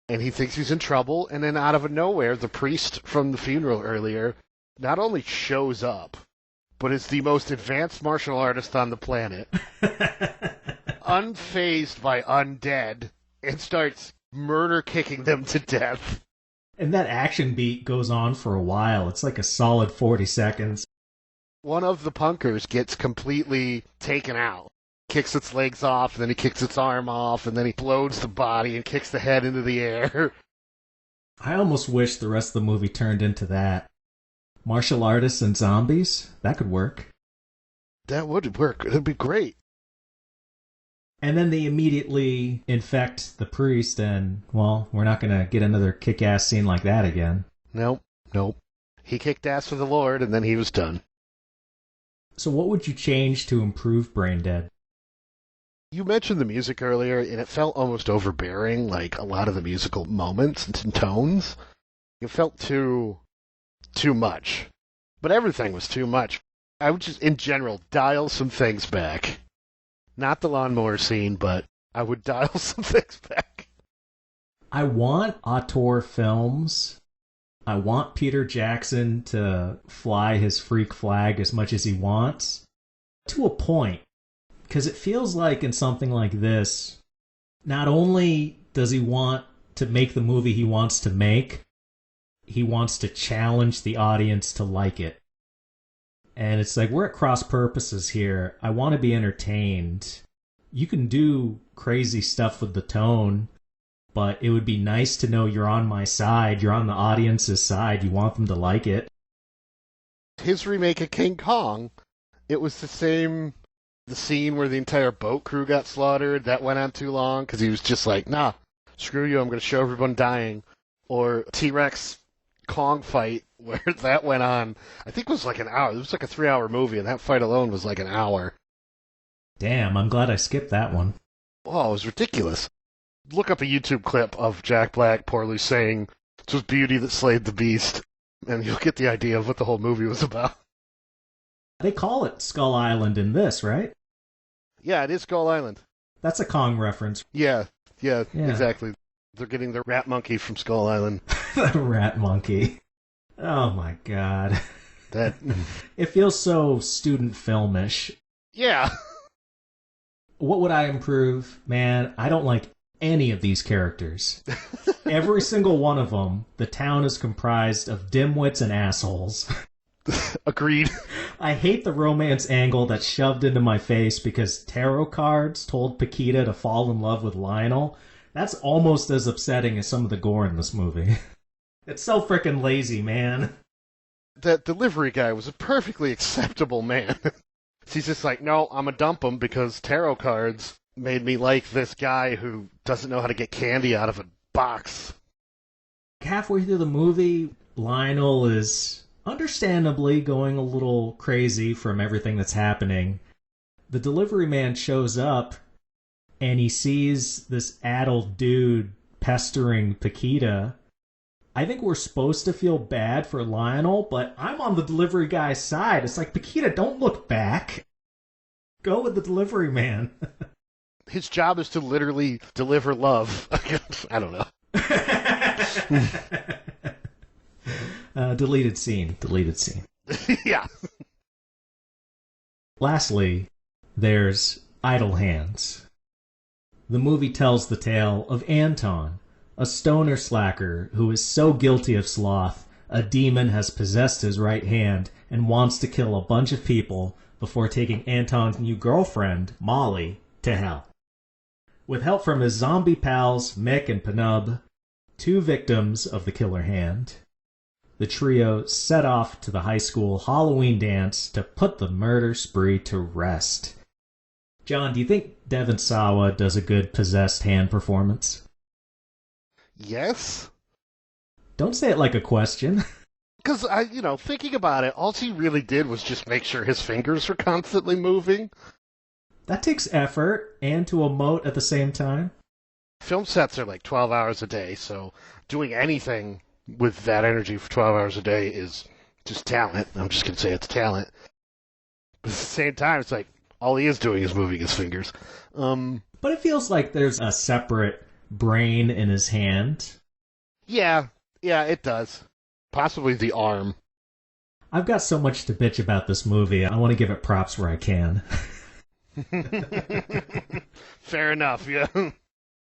And he thinks he's in trouble. And then out of nowhere, the priest from the funeral earlier not only shows up, but is the most advanced martial artist on the planet. Unfazed by undead. And starts murder kicking them to death. And that action beat goes on for a while. It's like a solid 40 seconds. One of the punkers gets completely taken out. Kicks its legs off, and then he kicks its arm off, and then he blows the body and kicks the head into the air. I almost wish the rest of the movie turned into that. Martial artists and zombies? That could work. That would work. It'd be great. And then they immediately infect the priest, and, well, we're not going to get another kick-ass scene like that again. Nope. He kicked ass for the Lord, and then he was done. So what would you change to improve Braindead? You mentioned the music earlier, and it felt almost overbearing, like a lot of the musical moments and tones. It felt too much. But everything was too much. I would just, in general, dial some things back. Not the lawnmower scene, but I would dial some things back. I want auteur films. I want Peter Jackson to fly his freak flag as much as he wants. To a point. Because it feels like in something like this, not only does he want to make the movie he wants to make, he wants to challenge the audience to like it. And it's like, we're at cross purposes here. I want to be entertained. You can do crazy stuff with the tone, but it would be nice to know you're on my side. You're on the audience's side. You want them to like it. His remake of King Kong, it was the same The scene where the entire boat crew got slaughtered, that went on too long because he was just like, nah, screw you, I'm going to show everyone dying. Or T-Rex Kong fight where that went on, I think it was like an hour. It was like a 3-hour movie, and that fight alone was like an hour. Damn, I'm glad I skipped that one. Oh, it was ridiculous. Look up a YouTube clip of Jack Black poorly saying, "It was beauty that slayed the beast," and you'll get the idea of what the whole movie was about. They call it Skull Island in this, right? Yeah, it is Skull Island. That's a Kong reference. Yeah, exactly. They're getting the rat monkey from Skull Island. The rat monkey. Oh my god. That. It feels so student filmish. Yeah. What would I improve? Man, I don't like any of these characters. Every single one of them, the town is comprised of dimwits and assholes. Agreed. I hate the romance angle that's shoved into my face because tarot cards told Paquita to fall in love with Lionel. That's almost as upsetting as some of the gore in this movie. It's so frickin' lazy, man. That delivery guy was a perfectly acceptable man. He's just like, no, I'm gonna dump him because tarot cards made me like this guy who doesn't know how to get candy out of a box. Halfway through the movie, Lionel is understandably going a little crazy from everything that's happening. The delivery man shows up and he sees this addled dude pestering Paquita. I think we're supposed to feel bad for Lionel, but I'm on the delivery guy's side. It's like, Paquita, don't look back. Go with the delivery man. His job is to literally deliver love. I don't know. Deleted scene. Yeah. Lastly, there's Idle Hands. The movie tells the tale of Anton, a stoner slacker who is so guilty of sloth, a demon has possessed his right hand and wants to kill a bunch of people before taking Anton's new girlfriend, Molly, to hell. With help from his zombie pals, Mick and Penub, 2 victims of the killer hand, the trio set off to the high school Halloween dance to put the murder spree to rest. John, do you think Devon Sawa does a good possessed hand performance? Yes? Don't say it like a question. Because, thinking about it, all he really did was just make sure his fingers were constantly moving. That takes effort, and to emote at the same time. Film sets are like 12 hours a day, so doing anything with that energy for 12 hours a day is just talent. I'm just going to say it's talent. But at the same time, it's like, all he is doing is moving his fingers. But it feels like there's a separate brain in his hand. Yeah, it does. Possibly the arm. I've got so much to bitch about this movie. I want to give it props where I can. Fair enough, yeah.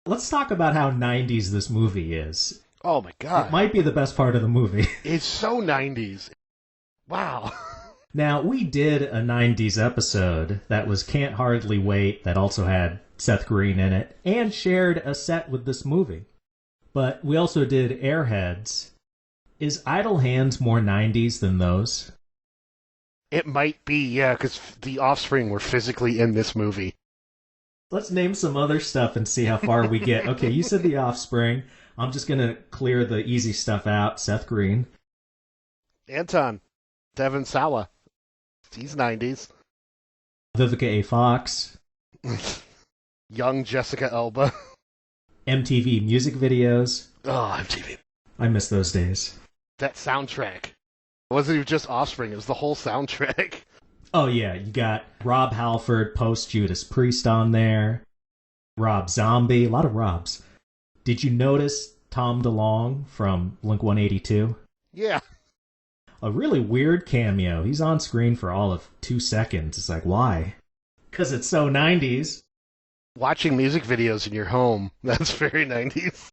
Let's talk about how 90s this movie is. Oh my god. It might be the best part of the movie. It's so 90s. Wow. Now, we did a 90s episode that was Can't Hardly Wait, that also had Seth Green in it, and shared a set with this movie. But we also did Airheads. Is Idle Hands more 90s than those? It might be, yeah, because the Offspring were physically in this movie. Let's name some other stuff and see how far we get. Okay, you said the Offspring. I'm just going to clear the easy stuff out. Seth Green. Anton. Devon Sawa. He's 90s. Vivica A. Fox. Young Jessica Alba. MTV music videos. Oh, MTV. I miss those days. That soundtrack. It wasn't even just Offspring, it was the whole soundtrack. Oh yeah, you got Rob Halford post Judas Priest on there. Rob Zombie, a lot of Robs. Did you notice Tom DeLonge from Blink-182? Yeah. A really weird cameo. He's on screen for all of 2 seconds. It's like, why? Because it's so 90s. Watching music videos in your home, that's very 90s.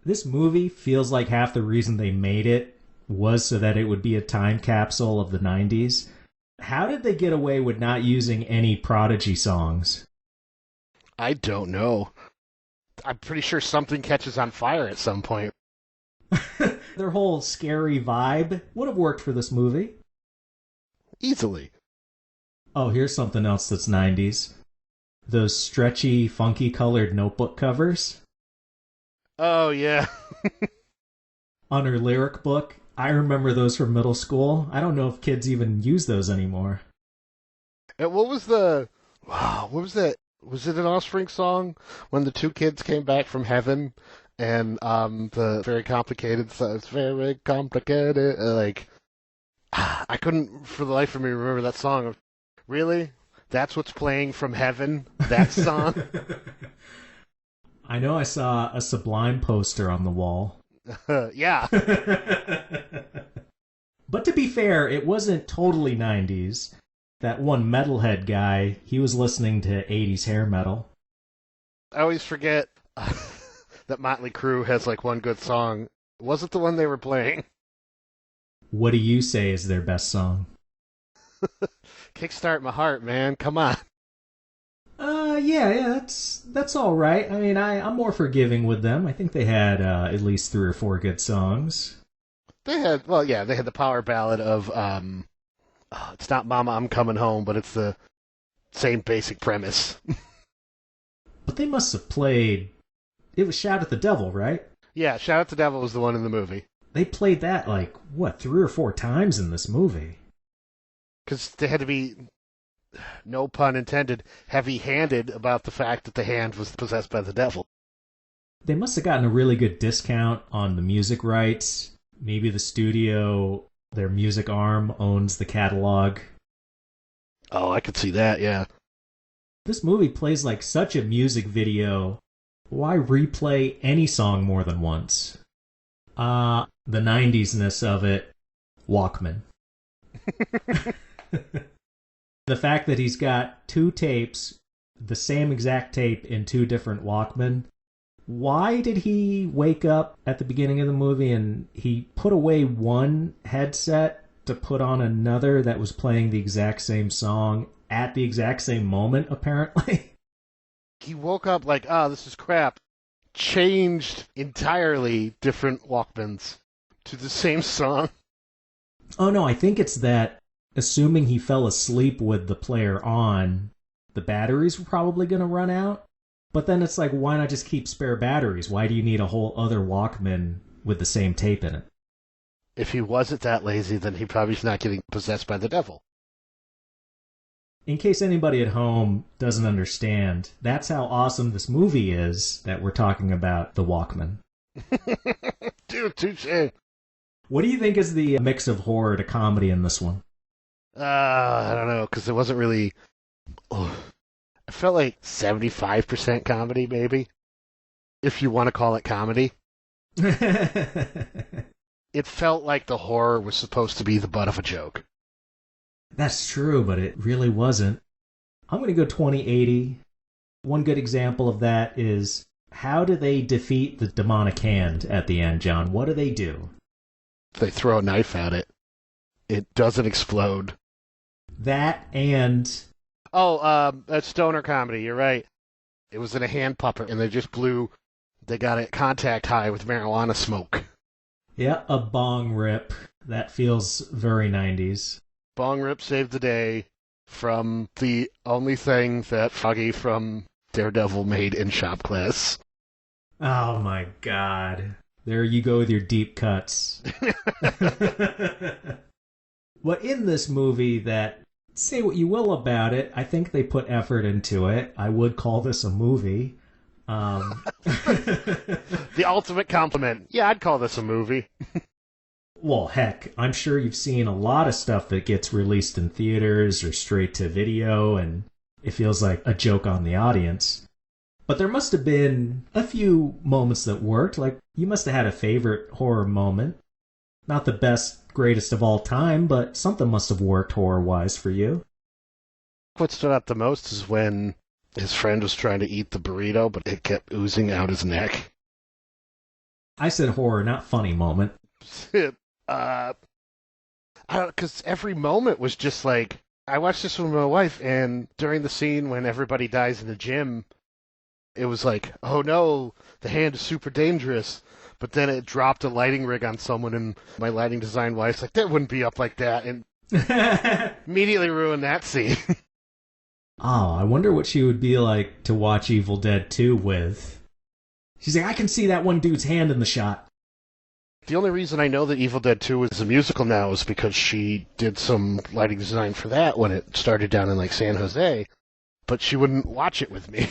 This movie feels like half the reason they made it was so that it would be a time capsule of the 90s. How did they get away with not using any Prodigy songs? I don't know. I'm pretty sure something catches on fire at some point. Their whole scary vibe would have worked for this movie. Easily. Oh, here's something else that's 90s. Those stretchy, funky colored notebook covers. Oh, yeah. On her lyric book. I remember those from middle school. I don't know if kids even use those anymore. And what was that? Was it an Offspring song when the two kids came back from heaven and the very complicated, it's very complicated, I couldn't for the life of me remember that song. Really? That's what's playing from heaven? That song? I know I saw a Sublime poster on the wall. Yeah. But to be fair, it wasn't totally 90s. That one metalhead guy, he was listening to 80s hair metal. I always forget that Motley Crue has one good song. Was it the one they were playing? What do you say is their best song? Kickstart My Heart, man. Come on. Yeah, that's all right. I mean, I'm more forgiving with them. I think they had at least 3 or 4 good songs. They had the power ballad of, it's not Mama, I'm Coming Home, but it's the same basic premise. But they must have played, it was Shout at the Devil, right? Yeah, Shout at the Devil was the one in the movie. They played that 3 or 4 times in this movie. Because they had to be, no pun intended, heavy-handed about the fact that the hand was possessed by the devil. They must have gotten a really good discount on the music rights. Maybe the studio, their music arm, owns the catalog. Oh, I could see that, yeah. This movie plays like such a music video. Why replay any song more than once? The 90s-ness of it, Walkman. The fact that he's got 2 tapes, the same exact tape in 2 different Walkman. Why did he wake up at the beginning of the movie and he put away one headset to put on another that was playing the exact same song at the exact same moment, apparently? He woke up this is crap. Changed entirely different Walkmans to the same song. Oh no, I think it's that, assuming he fell asleep with the player on, the batteries were probably going to run out. But then it's why not just keep spare batteries? Why do you need a whole other Walkman with the same tape in it? If he wasn't that lazy, then he probably's not getting possessed by the devil. In case anybody at home doesn't understand, that's how awesome this movie is that we're talking about, the Walkman. Dude, touche. What do you think is the mix of horror to comedy in this one? I don't know, because it wasn't really... I felt like 75% comedy, maybe. If you want to call it comedy. It felt like the horror was supposed to be the butt of a joke. That's true, but it really wasn't. I'm going to go 2080. One good example of that is, how do they defeat the demonic hand at the end, John? What do they do? They throw a knife at it. It doesn't explode. That and... That's stoner comedy, you're right. It was in a hand puppet, and they got it contact high with marijuana smoke. Yeah, a bong rip. That feels very 90s. Bong rip saved the day from the only thing that Froggy from Daredevil made in shop class. Oh my god. There you go with your deep cuts. Well, in this movie that, say what you will about it, I think they put effort into it. I would call this a movie. The ultimate compliment. Yeah, I'd call this a movie. Well, heck, I'm sure you've seen a lot of stuff that gets released in theaters or straight to video, and it feels like a joke on the audience. But there must have been a few moments that worked. You must have had a favorite horror moment. Not the best, greatest of all time, but something must have worked horror-wise for you. What stood out the most is when his friend was trying to eat the burrito, but it kept oozing out his neck. I said horror, not funny moment. I don't, because every moment was just I watched this with my wife, and during the scene when everybody dies in the gym, it was oh no, the hand is super dangerous. But then it dropped a lighting rig on someone, and my lighting design wife's that wouldn't be up like that, and immediately ruined that scene. Oh, I wonder what she would be like to watch Evil Dead 2 with. She's like, I can see that one dude's hand in the shot. The only reason I know that Evil Dead 2 is a musical now is because she did some lighting design for that when it started down in, like, San Jose, but she wouldn't watch it with me.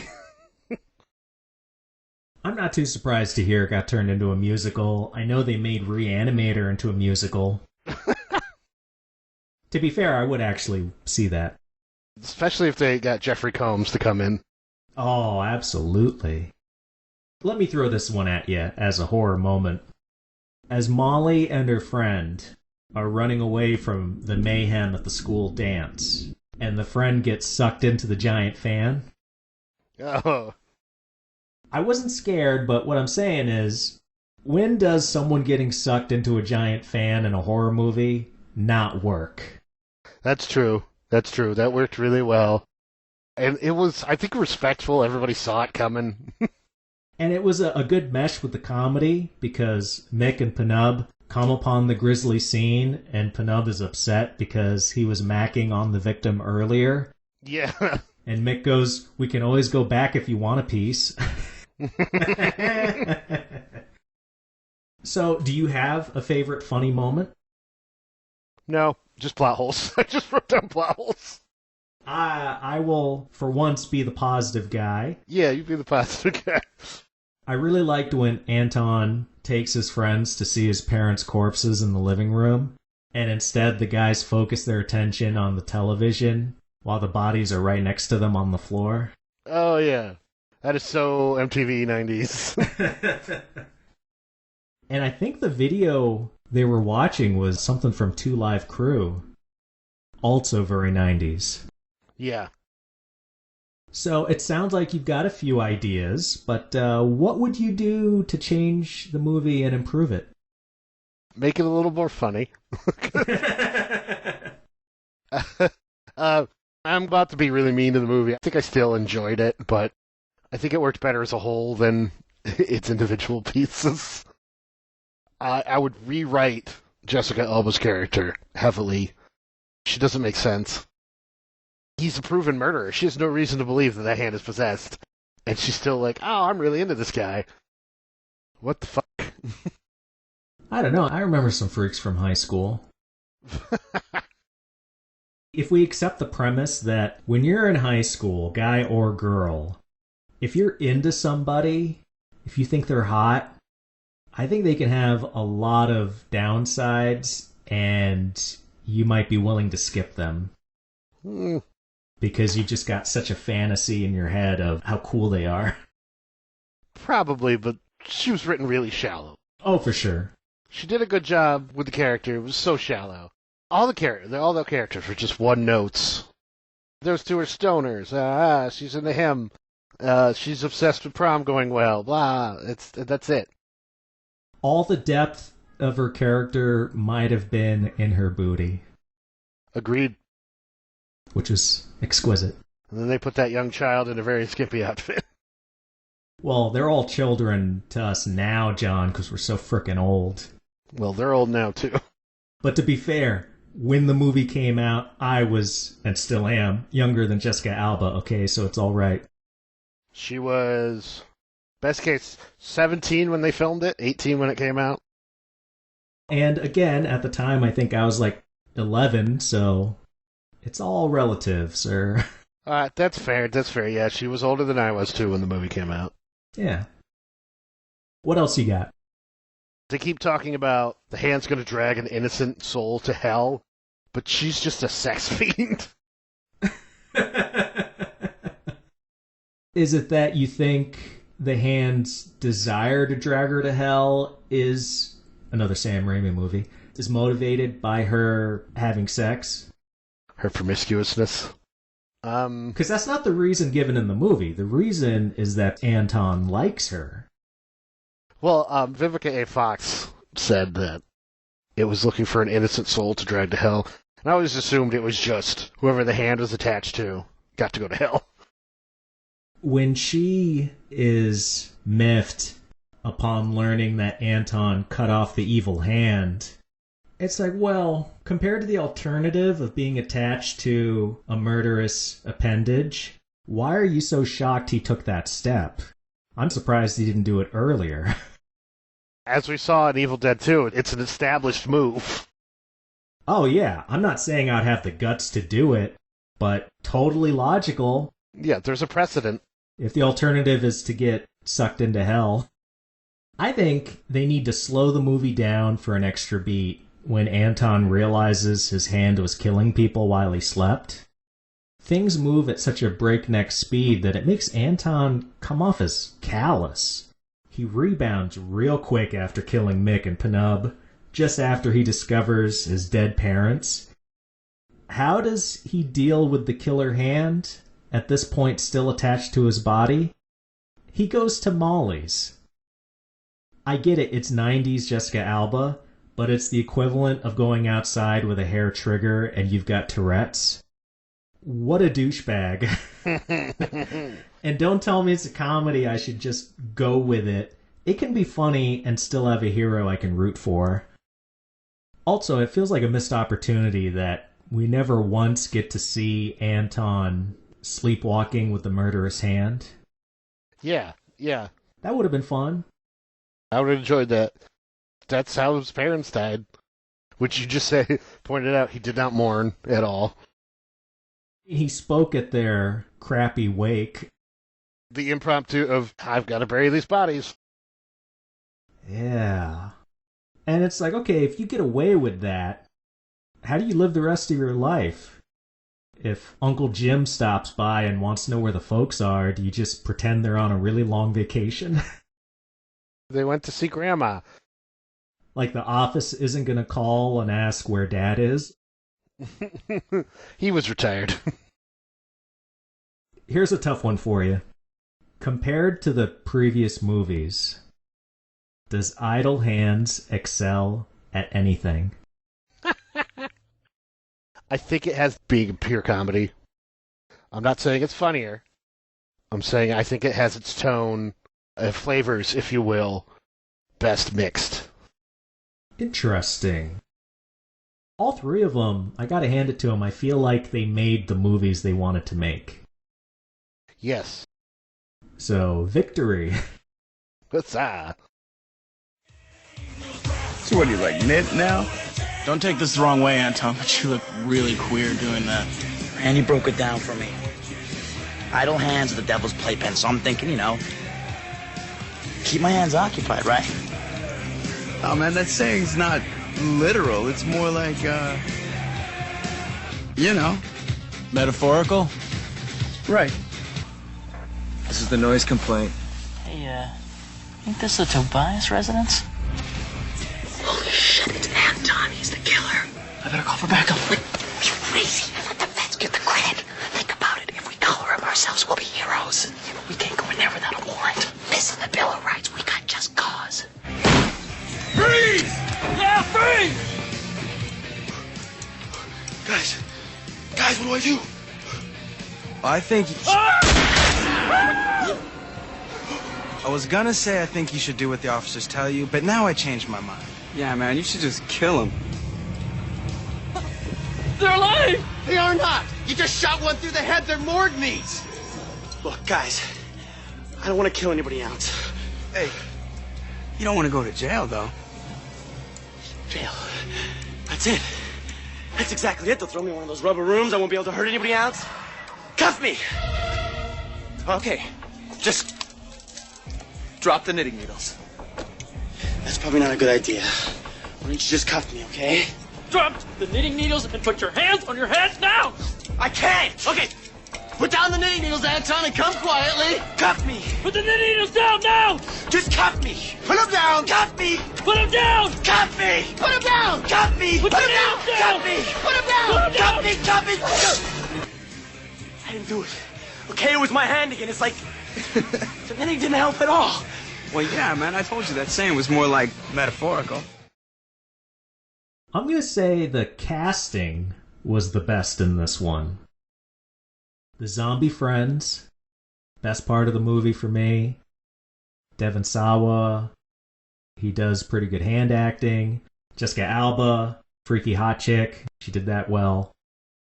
I'm not too surprised to hear it got turned into a musical. I know they made Reanimator into a musical. To be fair, I would actually see that. Especially if they got Jeffrey Combs to come in. Oh, absolutely. Let me throw this one at you as a horror moment. As Molly and her friend are running away from the mayhem at the school dance, and the friend gets sucked into the giant fan. Oh. I wasn't scared, but what I'm saying is, when does someone getting sucked into a giant fan in a horror movie not work? That's true. That's true. That worked really well. And it was, I think, respectful. Everybody saw it coming. And it was a good mesh with the comedy, because Mick and Penub come upon the grisly scene, and Penub is upset because he was macking on the victim earlier. Yeah. And Mick goes, we can always go back if you want a piece. So, do you have a favorite funny moment? No, just plot holes. I just wrote down plot holes. I will, for once, be the positive guy. Yeah, you be the positive guy. I really liked when Anton takes his friends to see his parents' corpses in the living room, and instead the guys focus their attention on the television while the bodies are right next to them on the floor. Oh, yeah. That is so MTV 90s. And I think the video they were watching was something from 2 Live Crew. Also very 90s. Yeah. So it sounds like you've got a few ideas, but what would you do to change the movie and improve it? Make it a little more funny. I'm about to be really mean to the movie. I think I still enjoyed it, but I think it worked better as a whole than its individual pieces. I would rewrite Jessica Alba's character heavily. She doesn't make sense. He's a proven murderer. She has no reason to believe that hand is possessed. And she's still like, oh, I'm really into this guy. What the fuck? I don't know. I remember some freaks from high school. If we accept the premise that when you're in high school, guy or girl, if you're into somebody, if you think they're hot, I think they can have a lot of downsides, and you might be willing to skip them. Because you've just got such a fantasy in your head of how cool they are. Probably, but she was written really shallow. Oh, for sure. She did a good job with the character. It was so shallow. All the characters were just one notes. Those two are stoners. She's into him. She's obsessed with prom going well. Blah. That's it. All the depth of her character might have been in her booty. Agreed. Which was exquisite. And then they put that young child in a very skimpy outfit. Well, they're all children to us now, John, because we're so frickin' old. Well, they're old now, too. But to be fair, when the movie came out, I was, and still am, younger than Jessica Alba, okay, so it's all right. She was, best case, 17 when they filmed it, 18 when it came out. And again, at the time, I think I was like 11, so it's all relative, sir. That's fair, yeah. She was older than I was, too, when the movie came out. Yeah. What else you got? They keep talking about the hand's going to drag an innocent soul to hell, but she's just a sex fiend. Is it that you think the hand's desire to drag her to hell is, another Sam Raimi movie, is motivated by her having sex? Her promiscuousness? Because that's not the reason given in the movie. The reason is that Anton likes her. Well, Vivica A. Fox said that it was looking for an innocent soul to drag to hell. And I always assumed it was just whoever the hand was attached to got to go to hell. When she is miffed upon learning that Anton cut off the evil hand, It's like, well, compared to the alternative of being attached to a murderous appendage, why are you so shocked he took that step? I'm surprised he didn't do it earlier. As we saw in Evil Dead 2, it's an established move. Oh yeah, I'm not saying I'd have the guts to do it, but totally logical. Yeah, there's a precedent. If the alternative is to get sucked into hell. I think they need to slow the movie down for an extra beat when Anton realizes his hand was killing people while he slept. Things move at such a breakneck speed that it makes Anton come off as callous. He rebounds real quick after killing Mick and Penub, just after he discovers his dead parents. How does he deal with the killer hand, at this point still attached to his body? He goes to Molly's. I get it, it's 90s Jessica Alba, but it's the equivalent of going outside with a hair trigger and you've got Tourette's. What a douchebag. And don't tell me it's a comedy, I should just go with it. It can be funny and still have a hero I can root for. Also, it feels like a missed opportunity that we never once get to see Anton sleepwalking with the murderous hand. Yeah. That would have been fun. I would have enjoyed that. That's how his parents died. Which you just pointed out he did not mourn at all. He spoke at their crappy wake. The impromptu of, I've got to bury these bodies. Yeah. And it's like, okay, if you get away with that, how do you live the rest of your life? If Uncle Jim stops by and wants to know where the folks are, do you just pretend they're on a really long vacation? They went to see Grandma. Like the office isn't going to call and ask where Dad is? He was retired. Here's a tough one for you. Compared to the previous movies, does Idle Hands excel at anything? I think it has being pure comedy. I'm not saying it's funnier. I'm saying I think it has its tone, flavors, if you will, best mixed. Interesting. All three of them, I gotta hand it to them, I feel like they made the movies they wanted to make. Yes. So, victory. Huzzah. So what, do you like knit now? Don't take this the wrong way, Anton, but you look really queer doing that. Randy broke it down for me. Idle hands are the devil's playpen, so I'm thinking, keep my hands occupied, right? Oh man, that saying's not literal. It's more like, Metaphorical? Right. This is the noise complaint. Hey, think this is the Tobias residence? Holy shit, it's Anton. He's the killer. I better call for backup. Wait, you're crazy. Let the feds get the credit. Think about it. If we color him ourselves, we'll be heroes. We can't go in there without a warrant. Listen, the Bill of Rights. We got just cause. Freeze! Yeah, freeze! Guys, what do I do? I think... I was gonna say I think you should do what the officers tell you, but now I changed my mind. Yeah, man, you should just kill him. They're alive! They are not! You just shot one through the head, they're morgue meat! Look, guys, I don't want to kill anybody else. Hey, you don't want to go to jail, though. Jail. That's it. That's exactly it. They'll throw me in one of those rubber rooms. I won't be able to hurt anybody else. Cuff me! Okay, just drop the knitting needles. That's probably not a good idea. Why don't you just cuff me, okay? Drop the knitting needles and put your hands on your head now! I can't! Okay, put down the knitting needles, Anton, and come quietly. Cuff me! Put the knitting needles down now! Just cuff me! Put them down! Cuff me! Put them down! Cuff me! Put them down! Cuff me! Put Put the them down! nails down! Cuff me! Put them down! Put 'em down! Cuff me! Cuff me! I didn't do it. Okay, it was my hand again. It's like the knitting didn't help at all. Well, yeah, man, I told you that saying was more like metaphorical. I'm gonna say the casting was the best in this one. The zombie friends, best part of the movie for me. Devon Sawa, he does pretty good hand acting. Jessica Alba, freaky hot chick. She did that well.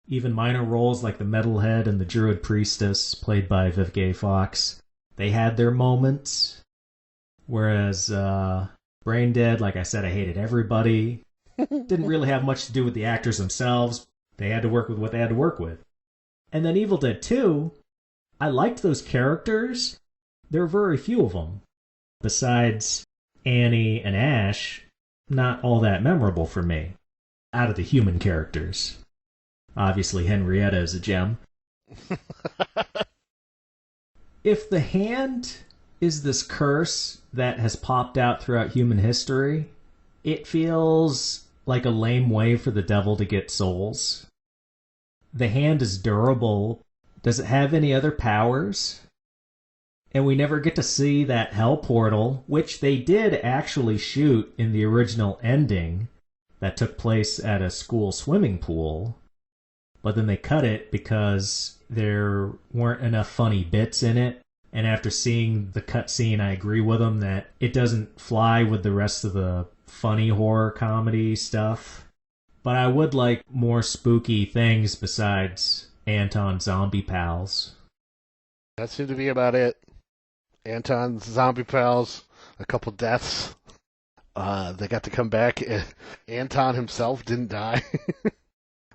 Even minor roles like the metalhead and the druid priestess, played by Vivica Fox, they had their moments. Whereas Braindead, like I said, I hated everybody. Didn't really have much to do with the actors themselves. They had to work with what they had to work with. And then Evil Dead 2, I liked those characters. There were very few of them. Besides Annie and Ash, not all that memorable for me. Out of the human characters. Obviously, Henrietta is a gem. If the hand is this curse that has popped out throughout human history, it feels like a lame way for the devil to get souls. The hand is durable. Does it have any other powers? And we never get to see that hell portal, which they did actually shoot in the original ending that took place at a school swimming pool. But then they cut it because there weren't enough funny bits in it. And after seeing the cutscene, I agree with them that it doesn't fly with the rest of the funny horror comedy stuff. But I would like more spooky things besides Anton's zombie pals. That seemed to be about it. Anton's zombie pals, a couple deaths. They got to come back. Anton himself didn't die.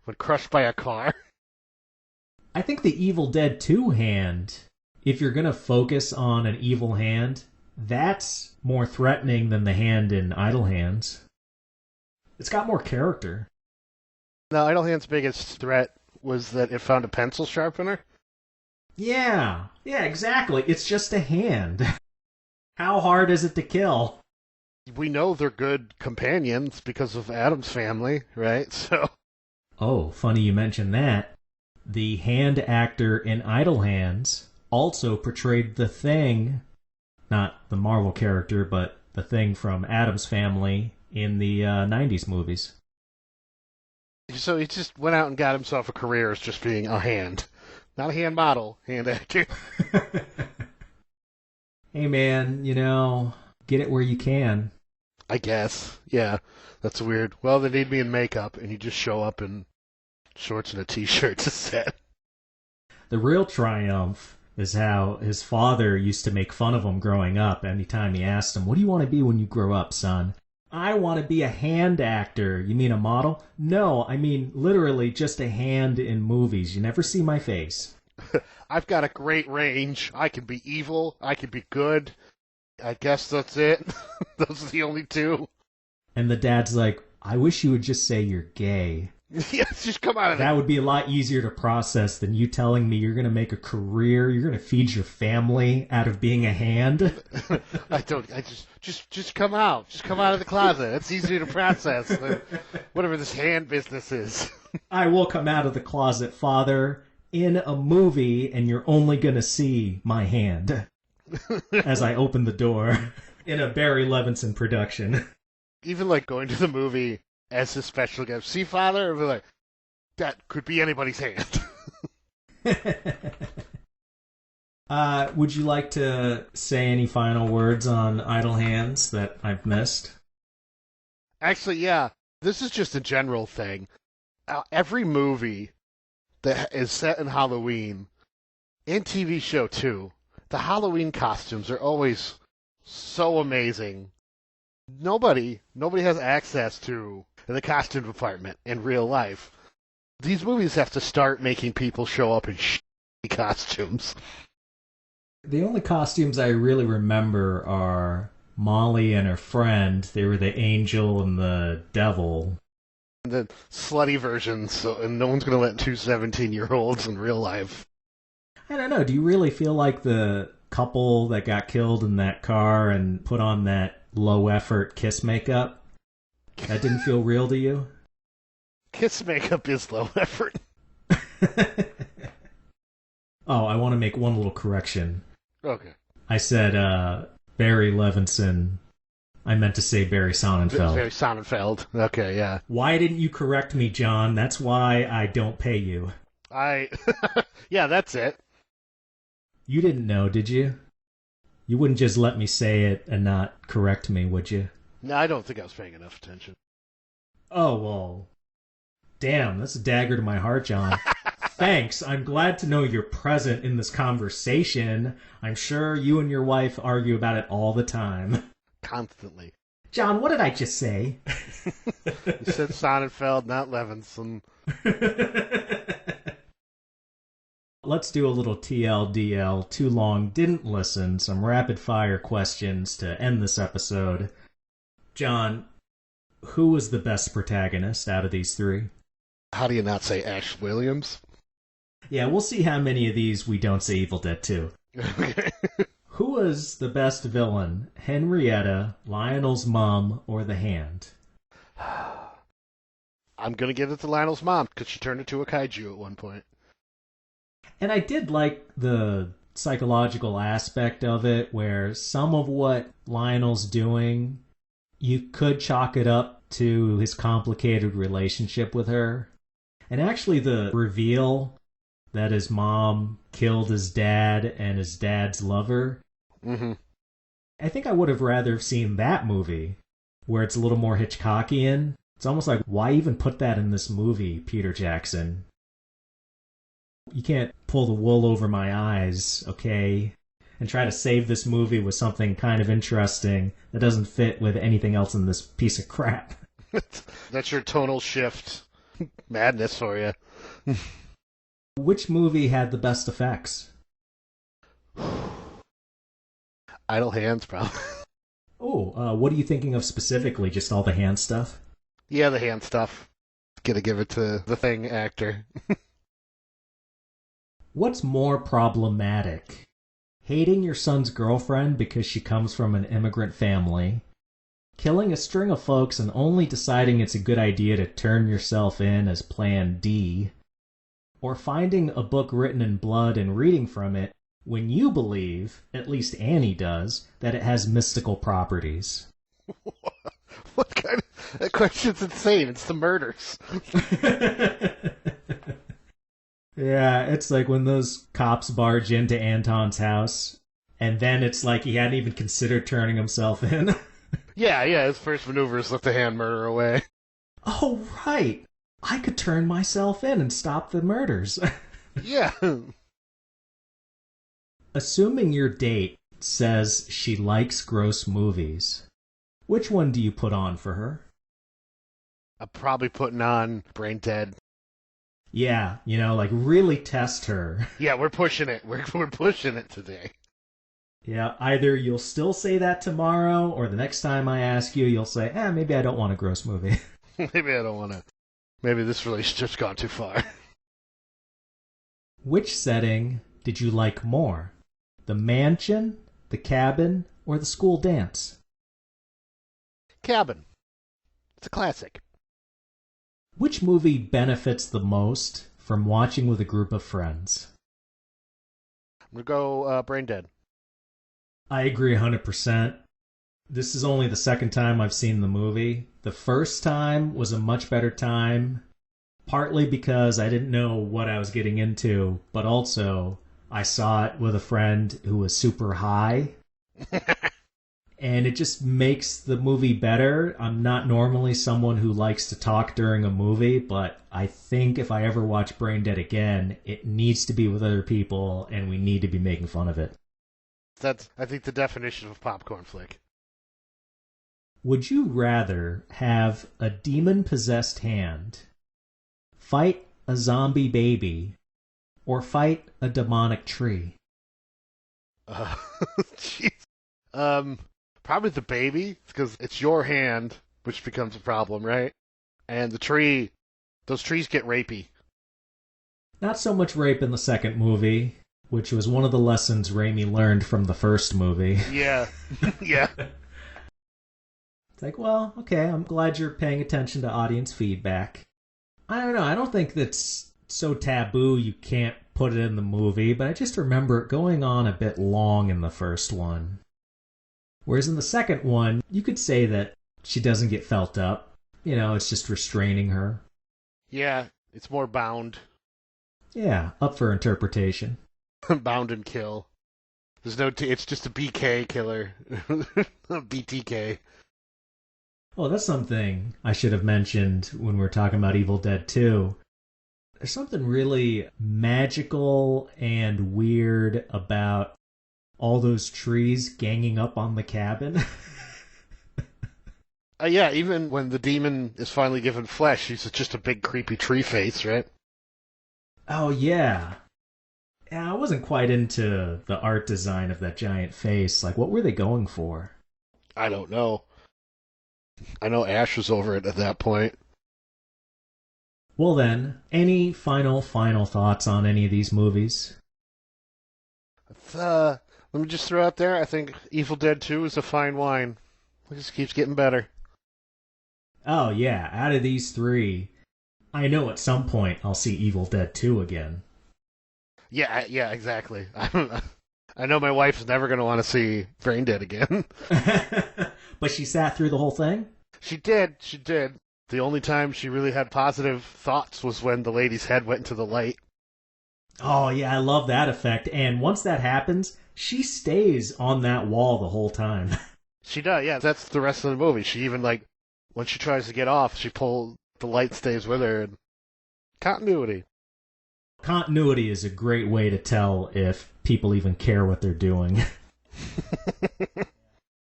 When crushed by a car. I think the Evil Dead 2 hand, if you're going to focus on an evil hand, that's more threatening than the hand in Idle Hands. It's got more character. No, Idle Hands' biggest threat was that it found a pencil sharpener. Yeah, exactly. It's just a hand. How hard is it to kill? We know they're good companions because of Adam's family, right? So. Oh, funny you mention that. The hand actor in Idle Hands also portrayed the Thing, not the Marvel character, but the Thing from Adam's family in the 90s movies. So he just went out and got himself a career as just being a hand. Not a hand model, hand actor. Hey man, get it where you can. I guess. Yeah, that's weird. Well, they need me in makeup, and you just show up in shorts and a t-shirt to set. The real triumph is how his father used to make fun of him growing up anytime he asked him, "What do you want to be when you grow up, son?" "I want to be a hand actor." "You mean a model?" "No, I mean literally just a hand in movies. You never see my face." I've got a great range. I can be evil. I can be good. I guess that's it. Those are the only two. And the dad's like, "I wish you would just say you're gay." Yes, just come out of that. Would be a lot easier to process than you telling me you're going to make a career, you're going to feed your family out of being a hand. Just come out. Just come out of the closet. It's easier to process than whatever this hand business is. I will come out of the closet, Father, in a movie, and you're only going to see my hand. As I open the door in a Barry Levinson production. Even like going to the movie as a special guest. "See, Father?" Or like, that could be anybody's hand. Would you like to say any final words on Idle Hands that I've missed? Actually, yeah. This is just a general thing. Every movie that is set in Halloween, and TV show too, the Halloween costumes are always so amazing. Nobody has access to the costume department in real life. These movies have to start making people show up in shitty costumes. The only costumes I really remember are Molly and her friend. They were the angel and the devil. The slutty versions, and no one's going to let two 17-year-olds in real life. I don't know. Do you really feel like the couple that got killed in that car and put on that low-effort kiss makeup, that didn't feel real to you? Kiss makeup is low effort. Oh, I want to make one little correction. Okay. I said Barry Levinson. I meant to say Barry Sonnenfeld. Barry Sonnenfeld. Okay, yeah. Why didn't you correct me, John? That's why I don't pay you. Yeah, that's it. You didn't know, did you? You wouldn't just let me say it and not correct me, would you? No, I don't think I was paying enough attention. Oh, well, Damn, that's a dagger to my heart, John. Thanks. I'm glad to know you're present in this conversation. I'm sure you and your wife argue about it all the time. Constantly. John, what did I just say? You said Sonnenfeld, not Levinson. Let's do a little TLDL, too long, didn't listen, some rapid-fire questions to end this episode. John, who was the best protagonist out of these three? How do you not say Ash Williams? Yeah, we'll see how many of these we don't say Evil Dead 2. Okay. Who was the best villain, Henrietta, Lionel's mom, or the Hand? I'm going to give it to Lionel's mom, because she turned into a kaiju at one point. And I did like the psychological aspect of it, where some of what Lionel's doing, you could chalk it up to his complicated relationship with her. And actually the reveal that his mom killed his dad and his dad's lover, I think I would have rather seen that movie, where it's a little more Hitchcockian. It's almost like, why even put that in this movie, Peter Jackson? You can't pull the wool over my eyes, okay? And try to save this movie with something kind of interesting that doesn't fit with anything else in this piece of crap. That's your tonal shift. Madness for you. Which movie had the best effects? Idle Hands, probably. Oh, what are you thinking of specifically? Just all the hand stuff? Yeah, the hand stuff. Gonna give it to the Thing actor. What's more problematic? Hating your son's girlfriend because she comes from an immigrant family, killing a string of folks and only deciding it's a good idea to turn yourself in as Plan D, or finding a book written in blood and reading from it when you believe, at least Annie does, that it has mystical properties. What kind of... That question's insane. It's the murders. Yeah, it's like when those cops barge into Anton's house, and then it's like he hadn't even considered turning himself in. Yeah, his first maneuver is lift the hand murder away. Oh, right. I could turn myself in and stop the murders. Yeah. Assuming your date says she likes gross movies, which one do you put on for her? I'm probably putting on Braindead. Yeah, like really test her. Yeah, we're pushing it. We're pushing it today. Yeah, either you'll still say that tomorrow, or the next time I ask you, you'll say, maybe I don't want a gross movie. Maybe I don't want to. Maybe this relationship's gone too far. Which setting did you like more? The mansion, the cabin, or the school dance? Cabin. It's a classic. Which movie benefits the most from watching with a group of friends? I'm going to go Braindead. I agree 100%. This is only the second time I've seen the movie. The first time was a much better time, partly because I didn't know what I was getting into, but also I saw it with a friend who was super high. And it just makes the movie better. I'm not normally someone who likes to talk during a movie, but I think if I ever watch Braindead again, it needs to be with other people, and we need to be making fun of it. That's, I think, the definition of a popcorn flick. Would you rather have a demon-possessed hand, fight a zombie baby, or fight a demonic tree? Jeez. Probably the baby, because it's your hand, which becomes a problem, right? And the tree, those trees get rapey. Not so much rape in the second movie, which was one of the lessons Raimi learned from the first movie. Yeah. Yeah. It's like, well, okay, I'm glad you're paying attention to audience feedback. I don't know, I don't think that's so taboo you can't put it in the movie, but I just remember it going on a bit long in the first one. Whereas in the second one, you could say that she doesn't get felt up. It's just restraining her. Yeah, it's more bound. Yeah, up for interpretation. Bound and kill. There's no it's just a BK killer. BTK. Oh, that's something I should have mentioned when we were talking about Evil Dead 2. There's something really magical and weird about all those trees ganging up on the cabin. Yeah, even when the demon is finally given flesh, he's just a big creepy tree face, right? Oh, yeah. Yeah, I wasn't quite into the art design of that giant face. Like, what were they going for? I don't know. I know Ash was over it at that point. Well then, any final thoughts on any of these movies? Let me just throw out there, I think Evil Dead 2 is a fine wine. It just keeps getting better. Oh yeah, out of these three, I know at some point I'll see Evil Dead 2 again. Yeah, exactly. I know my wife's never going to want to see Braindead again. But she sat through the whole thing? She did. The only time she really had positive thoughts was when the lady's head went into the light. Oh, yeah, I love that effect. And once that happens, she stays on that wall the whole time. She does, yeah. That's the rest of the movie. She even, when she tries to get off, the light stays with her. And continuity. Continuity is a great way to tell if people even care what they're doing.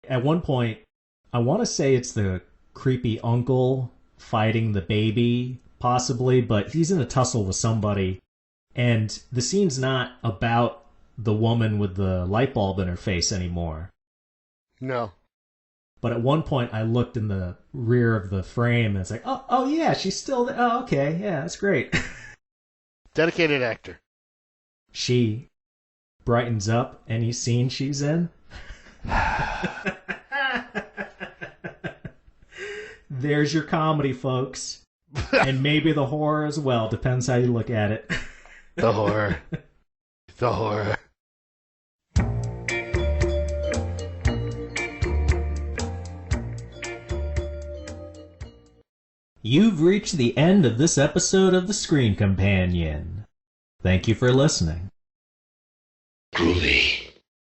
At one point, I want to say it's the creepy uncle fighting the baby, possibly, but he's in a tussle with somebody, and the scene's not about the woman with the light bulb in her face anymore. No. But at one point, I looked in the rear of the frame, and it's like, oh yeah, she's still there. Oh, okay, yeah, that's great. Dedicated actor. She brightens up any scene she's in. There's your comedy, folks. And maybe the horror as well. Depends how you look at it. The horror. The horror. You've reached the end of this episode of The Screen Companion. Thank you for listening. Groovy.